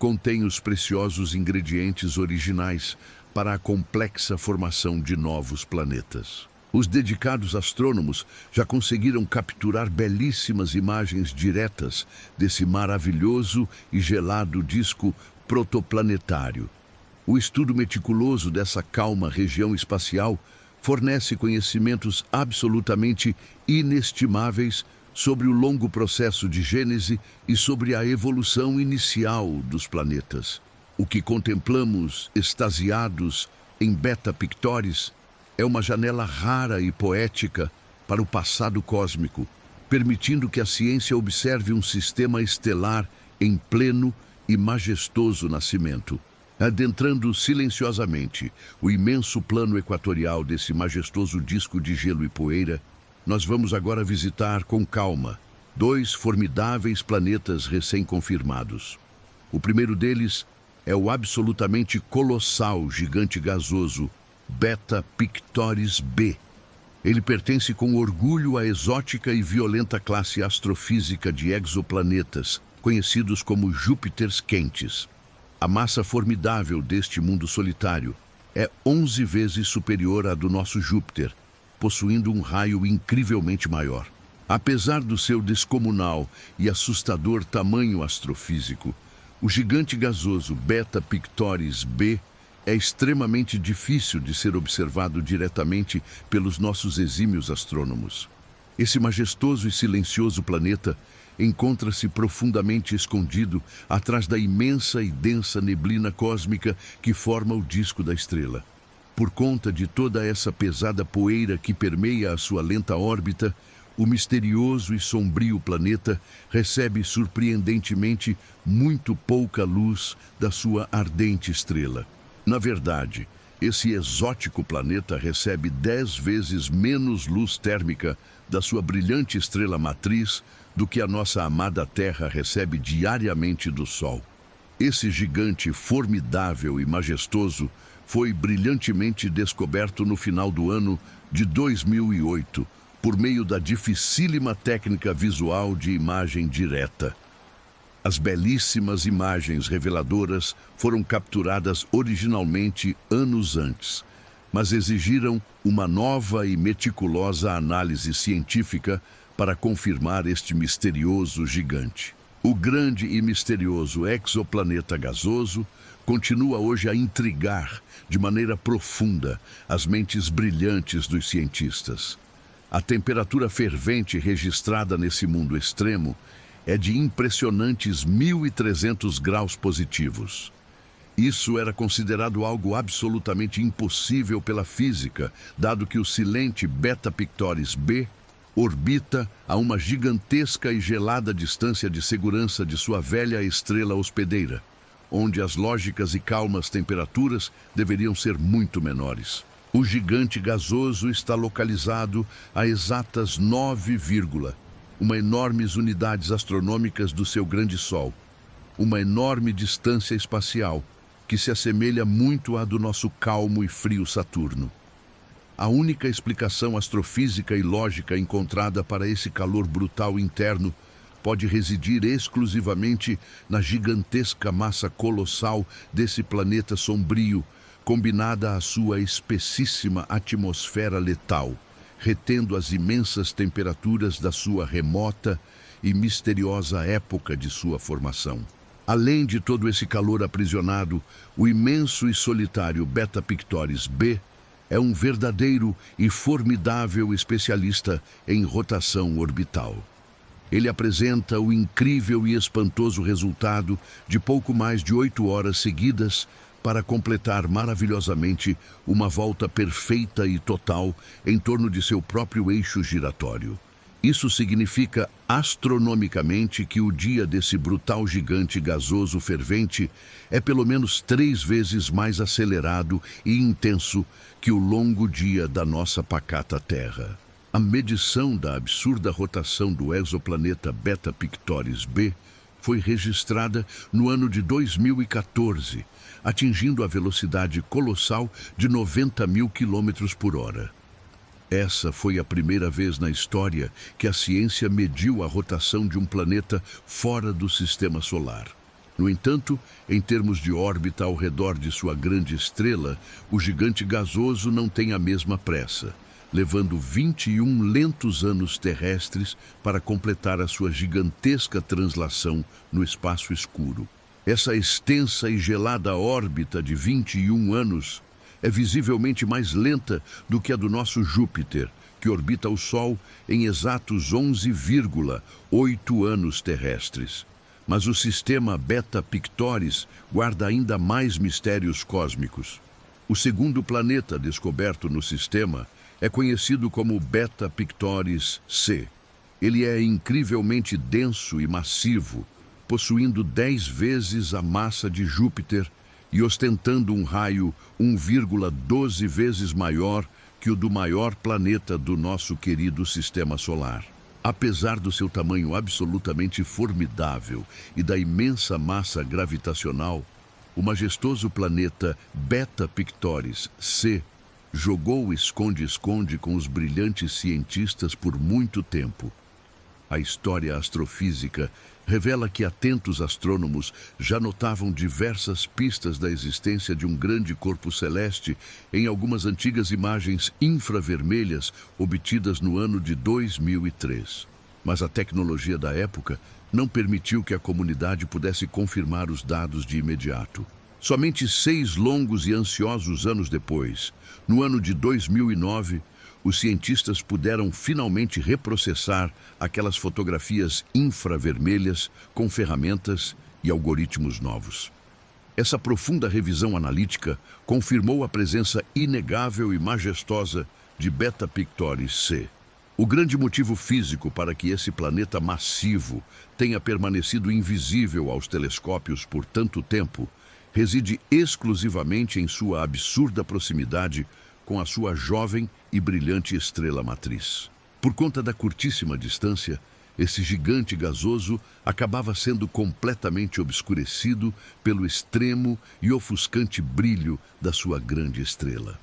contém os preciosos ingredientes originais para a complexa formação de novos planetas. Os dedicados astrônomos já conseguiram capturar belíssimas imagens diretas desse maravilhoso e gelado disco protoplanetário. O estudo meticuloso dessa calma região espacial fornece conhecimentos absolutamente inestimáveis sobre o longo processo de gênese e sobre a evolução inicial dos planetas. O que contemplamos extasiados em Beta Pictoris é uma janela rara e poética para o passado cósmico, permitindo que a ciência observe um sistema estelar em pleno e majestoso nascimento. Adentrando silenciosamente o imenso plano equatorial desse majestoso disco de gelo e poeira, nós vamos agora visitar com calma 2 formidáveis planetas recém-confirmados. O primeiro deles é o absolutamente colossal gigante gasoso Beta Pictoris B. Ele pertence com orgulho à exótica e violenta classe astrofísica de exoplanetas, conhecidos como Júpiters quentes. A massa formidável deste mundo solitário é 11 vezes superior à do nosso Júpiter, possuindo um raio incrivelmente maior. Apesar do seu descomunal e assustador tamanho astrofísico, o gigante gasoso Beta Pictoris B é extremamente difícil de ser observado diretamente pelos nossos exímios astrônomos. Esse majestoso e silencioso planeta encontra-se profundamente escondido atrás da imensa e densa neblina cósmica que forma o disco da estrela. Por conta de toda essa pesada poeira que permeia a sua lenta órbita, o misterioso e sombrio planeta recebe surpreendentemente muito pouca luz da sua ardente estrela. Na verdade, esse exótico planeta recebe 10 vezes menos luz térmica da sua brilhante estrela matriz do que a nossa amada Terra recebe diariamente do Sol. Esse gigante formidável e majestoso foi brilhantemente descoberto no final do ano de 2008, por meio da dificílima técnica visual de imagem direta. As belíssimas imagens reveladoras foram capturadas originalmente anos antes, mas exigiram uma nova e meticulosa análise científica para confirmar este misterioso gigante. O grande e misterioso exoplaneta gasoso continua hoje a intrigar de maneira profunda as mentes brilhantes dos cientistas. A temperatura fervente registrada nesse mundo extremo é de impressionantes 1.300 graus positivos. Isso era considerado algo absolutamente impossível pela física, dado que o silente Beta Pictoris b orbita a uma gigantesca e gelada distância de segurança de sua velha estrela hospedeira, onde as lógicas e calmas temperaturas deveriam ser muito menores. O gigante gasoso está localizado a exatas 9, uma enormes unidades astronômicas do seu grande Sol, uma enorme distância espacial que se assemelha muito à do nosso calmo e frio Saturno. A única explicação astrofísica e lógica encontrada para esse calor brutal interno pode residir exclusivamente na gigantesca massa colossal desse planeta sombrio, combinada à sua espessíssima atmosfera letal, retendo as imensas temperaturas da sua remota e misteriosa época de sua formação. Além de todo esse calor aprisionado, o imenso e solitário Beta Pictoris b é um verdadeiro e formidável especialista em rotação orbital. Ele apresenta o incrível e espantoso resultado de pouco mais de 8 horas seguidas para completar maravilhosamente uma volta perfeita e total em torno de seu próprio eixo giratório. Isso significa astronomicamente que o dia desse brutal gigante gasoso fervente é pelo menos 3 vezes mais acelerado e intenso que o longo dia da nossa pacata Terra. A medição da absurda rotação do exoplaneta Beta Pictoris b foi registrada no ano de 2014, atingindo a velocidade colossal de 90.000 km por hora. Essa foi a primeira vez na história que a ciência mediu a rotação de um planeta fora do sistema solar. No entanto, em termos de órbita ao redor de sua grande estrela, o gigante gasoso não tem a mesma pressa, levando 21 lentos anos terrestres para completar a sua gigantesca translação no espaço escuro. Essa extensa e gelada órbita de 21 anos é visivelmente mais lenta do que a do nosso Júpiter, que orbita o Sol em exatos 11,8 anos terrestres. Mas o sistema Beta Pictoris guarda ainda mais mistérios cósmicos. O segundo planeta descoberto no sistema é conhecido como Beta Pictoris c. Ele é incrivelmente denso e massivo, possuindo 10 vezes a massa de Júpiter e ostentando um raio 1,12 vezes maior que o do maior planeta do nosso querido Sistema Solar. Apesar do seu tamanho absolutamente formidável e da imensa massa gravitacional, o majestoso planeta Beta Pictoris c jogou esconde-esconde com os brilhantes cientistas por muito tempo. A história astrofísica revela que atentos astrônomos já notavam diversas pistas da existência de um grande corpo celeste em algumas antigas imagens infravermelhas obtidas no ano de 2003. Mas a tecnologia da época não permitiu que a comunidade pudesse confirmar os dados de imediato. Somente 6 longos e ansiosos anos depois, no ano de 2009, os cientistas puderam finalmente reprocessar aquelas fotografias infravermelhas com ferramentas e algoritmos novos. Essa profunda revisão analítica confirmou a presença inegável e majestosa de Beta Pictoris c. O grande motivo físico para que esse planeta massivo tenha permanecido invisível aos telescópios por tanto tempo reside exclusivamente em sua absurda proximidade com a sua jovem e brilhante estrela matriz. Por conta da curtíssima distância, Esse gigante gasoso acabava sendo completamente obscurecido pelo extremo e ofuscante brilho da sua grande estrela.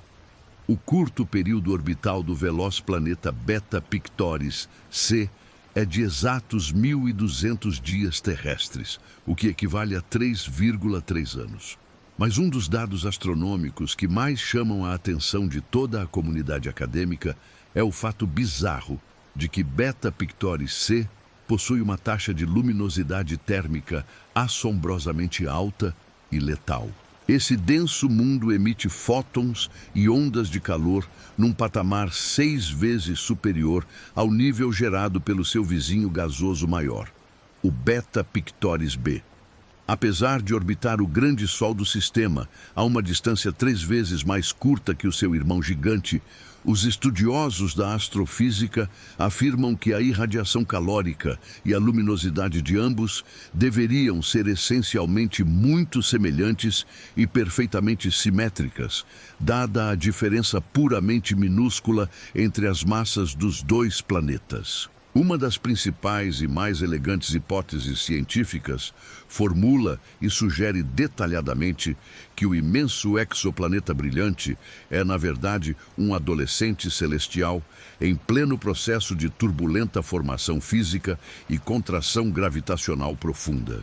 O curto período orbital do veloz planeta Beta Pictoris C é de exatos 1.200 dias terrestres, o que equivale a 3,3 anos. Mas um dos dados astronômicos que mais chamam a atenção de toda a comunidade acadêmica é o fato bizarro de que Beta Pictoris C possui uma taxa de luminosidade térmica assombrosamente alta e letal. Esse denso mundo emite fótons e ondas de calor num patamar 6 vezes superior ao nível gerado pelo seu vizinho gasoso maior, o Beta Pictoris b. Apesar de orbitar o grande Sol do sistema a uma distância 3 vezes mais curta que o seu irmão gigante, os estudiosos da astrofísica afirmam que a irradiação calórica e a luminosidade de ambos deveriam ser essencialmente muito semelhantes e perfeitamente simétricas, dada a diferença puramente minúscula entre as massas dos dois planetas. Uma das principais e mais elegantes hipóteses científicas formula e sugere detalhadamente que o imenso exoplaneta brilhante é, na verdade, um adolescente celestial em pleno processo de turbulenta formação física e contração gravitacional profunda.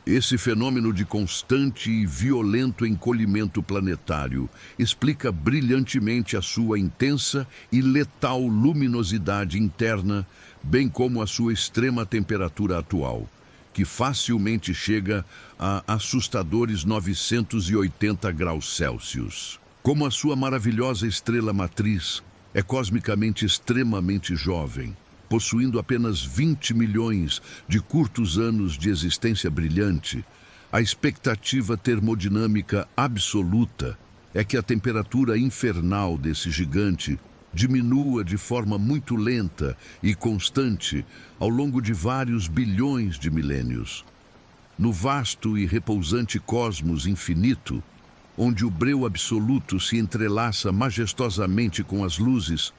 Esse fenômeno de constante e violento encolhimento planetário explica brilhantemente a sua intensa e letal luminosidade interna, bem como a sua extrema temperatura atual, que facilmente chega a assustadores 980 graus Celsius. Como a sua maravilhosa estrela matriz é cosmicamente extremamente jovem, possuindo apenas 20 milhões de curtos anos de existência brilhante, a expectativa termodinâmica absoluta é que a temperatura infernal desse gigante diminua de forma muito lenta e constante ao longo de vários bilhões de milênios. No vasto e repousante cosmos infinito, onde o breu absoluto se entrelaça majestosamente com as luzes,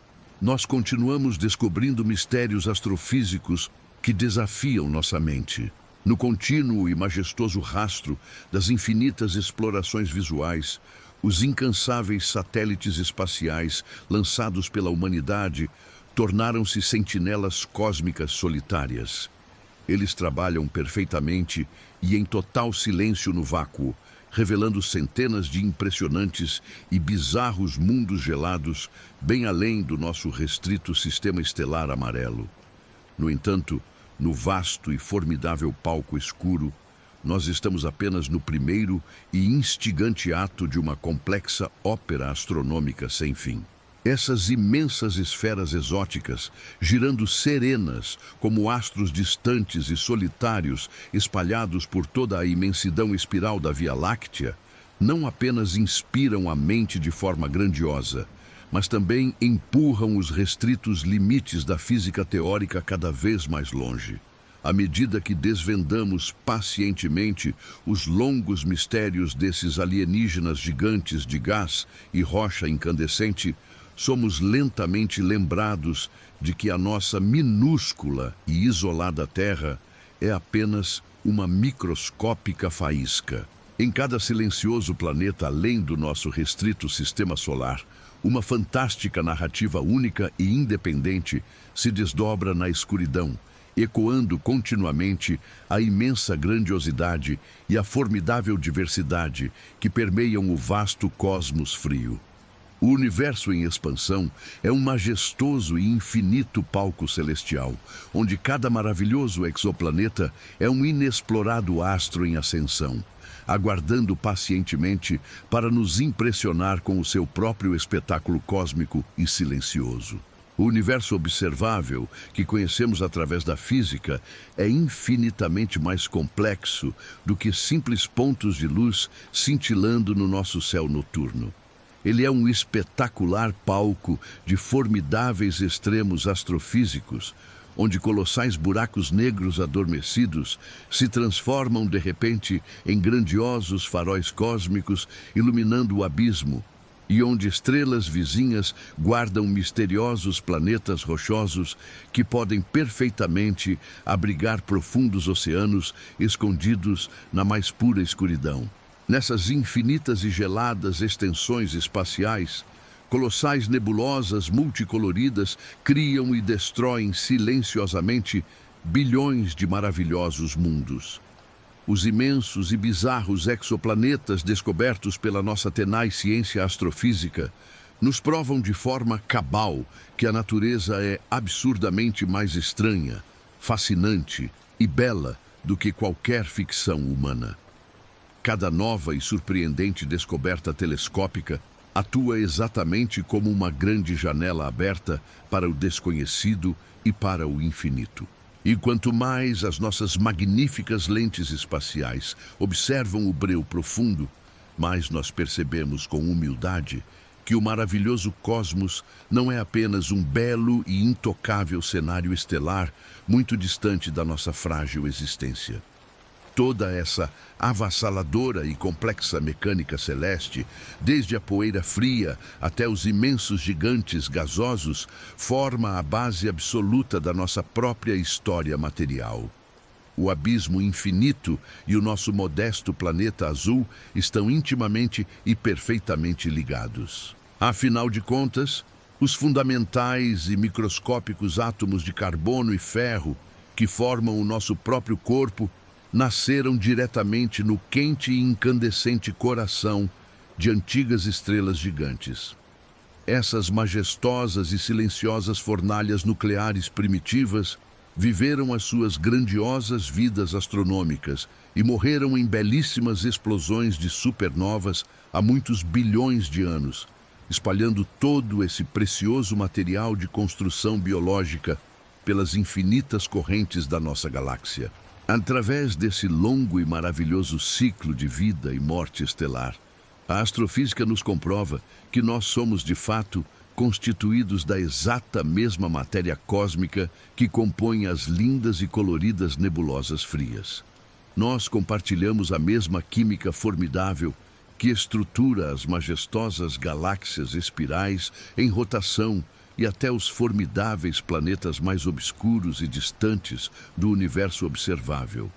nós continuamos descobrindo mistérios astrofísicos que desafiam nossa mente. No contínuo e majestoso rastro das infinitas explorações visuais, os incansáveis satélites espaciais lançados pela humanidade tornaram-se sentinelas cósmicas solitárias. Eles trabalham perfeitamente e em total silêncio no vácuo, revelando centenas de impressionantes e bizarros mundos gelados bem além do nosso restrito sistema estelar amarelo. No entanto, no vasto e formidável palco escuro, nós estamos apenas no primeiro e instigante ato de uma complexa ópera astronômica sem fim. Essas imensas esferas exóticas, girando serenas como astros distantes e solitários espalhados por toda a imensidão espiral da Via Láctea, não apenas inspiram a mente de forma grandiosa, mas também empurram os restritos limites da física teórica cada vez mais longe. À medida que desvendamos pacientemente os longos mistérios desses alienígenas gigantes de gás e rocha incandescente, somos lentamente lembrados de que a nossa minúscula e isolada Terra é apenas uma microscópica faísca. Em cada silencioso planeta além do nosso restrito sistema solar, uma fantástica narrativa única e independente se desdobra na escuridão, ecoando continuamente a imensa grandiosidade e a formidável diversidade que permeiam o vasto cosmos frio. O universo em expansão é um majestoso e infinito palco celestial, onde cada maravilhoso exoplaneta é um inexplorado astro em ascensão, aguardando pacientemente para nos impressionar com o seu próprio espetáculo cósmico e silencioso. O universo observável, que conhecemos através da física, é infinitamente mais complexo do que simples pontos de luz cintilando no nosso céu noturno. Ele é um espetacular palco de formidáveis extremos astrofísicos, onde colossais buracos negros adormecidos se transformam de repente em grandiosos faróis cósmicos, iluminando o abismo, e onde estrelas vizinhas guardam misteriosos planetas rochosos que podem perfeitamente abrigar profundos oceanos escondidos na mais pura escuridão. Nessas infinitas e geladas extensões espaciais, colossais nebulosas multicoloridas criam e destroem silenciosamente bilhões de maravilhosos mundos. Os imensos e bizarros exoplanetas descobertos pela nossa tenaz ciência astrofísica nos provam de forma cabal que a natureza é absurdamente mais estranha, fascinante e bela do que qualquer ficção humana. Cada nova e surpreendente descoberta telescópica atua exatamente como uma grande janela aberta para o desconhecido e para o infinito. E quanto mais as nossas magníficas lentes espaciais observam o breu profundo, mais nós percebemos com humildade que o maravilhoso cosmos não é apenas um belo e intocável cenário estelar muito distante da nossa frágil existência. Toda essa avassaladora e complexa mecânica celeste, desde a poeira fria até os imensos gigantes gasosos, forma a base absoluta da nossa própria história material. O abismo infinito e o nosso modesto planeta azul estão intimamente e perfeitamente ligados. Afinal de contas, os fundamentais e microscópicos átomos de carbono e ferro que formam o nosso próprio corpo nasceram diretamente no quente e incandescente coração de antigas estrelas gigantes. Essas majestosas e silenciosas fornalhas nucleares primitivas viveram as suas grandiosas vidas astronômicas e morreram em belíssimas explosões de supernovas há muitos bilhões de anos, espalhando todo esse precioso material de construção biológica pelas infinitas correntes da nossa galáxia. Através desse longo e maravilhoso ciclo de vida e morte estelar, a astrofísica nos comprova que nós somos, de fato, constituídos da exata mesma matéria cósmica que compõe as lindas e coloridas nebulosas frias. Nós compartilhamos a mesma química formidável que estrutura as majestosas galáxias espirais em rotação e até os formidáveis planetas mais obscuros e distantes do universo observável.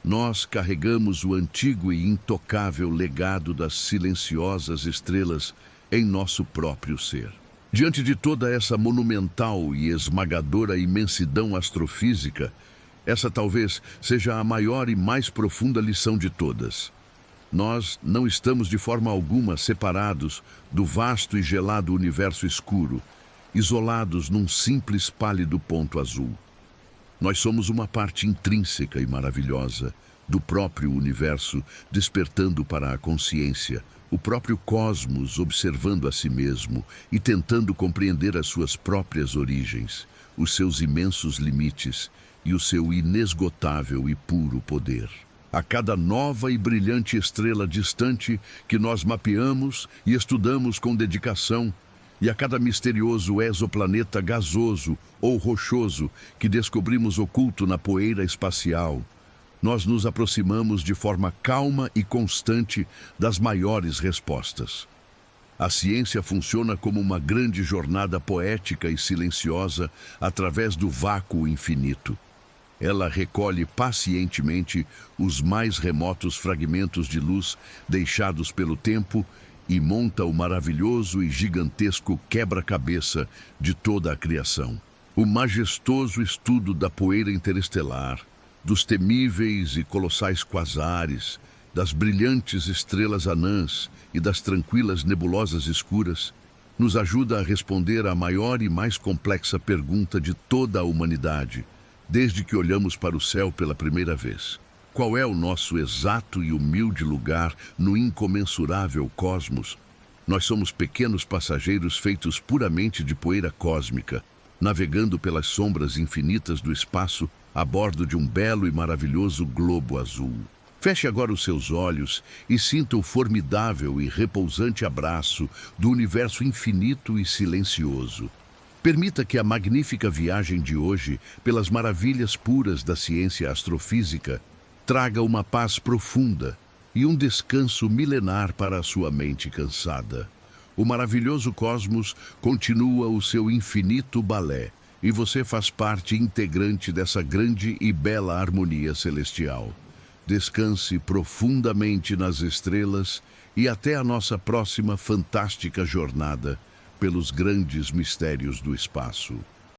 Nós carregamos o antigo e intocável legado das silenciosas estrelas em nosso próprio ser. Diante de toda essa monumental e esmagadora imensidão astrofísica, essa talvez seja a maior e mais profunda lição de todas. Nós não estamos de forma alguma separados do vasto e gelado universo escuro, isolados num simples pálido ponto azul. Nós somos uma parte intrínseca e maravilhosa do próprio universo, despertando para a consciência, o próprio cosmos observando a si mesmo e tentando compreender as suas próprias origens, os seus imensos limites e o seu inesgotável e puro poder. A cada nova e brilhante estrela distante que nós mapeamos e estudamos com dedicação, e a cada misterioso exoplaneta gasoso ou rochoso que descobrimos oculto na poeira espacial, nós nos aproximamos de forma calma e constante das maiores respostas. A ciência funciona como uma grande jornada poética e silenciosa através do vácuo infinito. Ela recolhe pacientemente os mais remotos fragmentos de luz deixados pelo tempo e monta o maravilhoso e gigantesco quebra-cabeça de toda a criação. O majestoso estudo da poeira interestelar, dos temíveis e colossais quasares, das brilhantes estrelas anãs e das tranquilas nebulosas escuras, nos ajuda a responder à maior e mais complexa pergunta de toda a humanidade, desde que olhamos para o céu pela primeira vez. Qual é o nosso exato e humilde lugar no incomensurável cosmos? Nós somos pequenos passageiros feitos puramente de poeira cósmica, navegando pelas sombras infinitas do espaço a bordo de um belo e maravilhoso globo azul. Feche agora os seus olhos e sinta o formidável e repousante abraço do universo infinito e silencioso. Permita que a magnífica viagem de hoje pelas maravilhas puras da ciência astrofísica traga uma paz profunda e um descanso milenar para a sua mente cansada. O maravilhoso cosmos continua o seu infinito balé, e você faz parte integrante dessa grande e bela harmonia celestial. Descanse profundamente nas estrelas e até a nossa próxima fantástica jornada pelos grandes mistérios do espaço.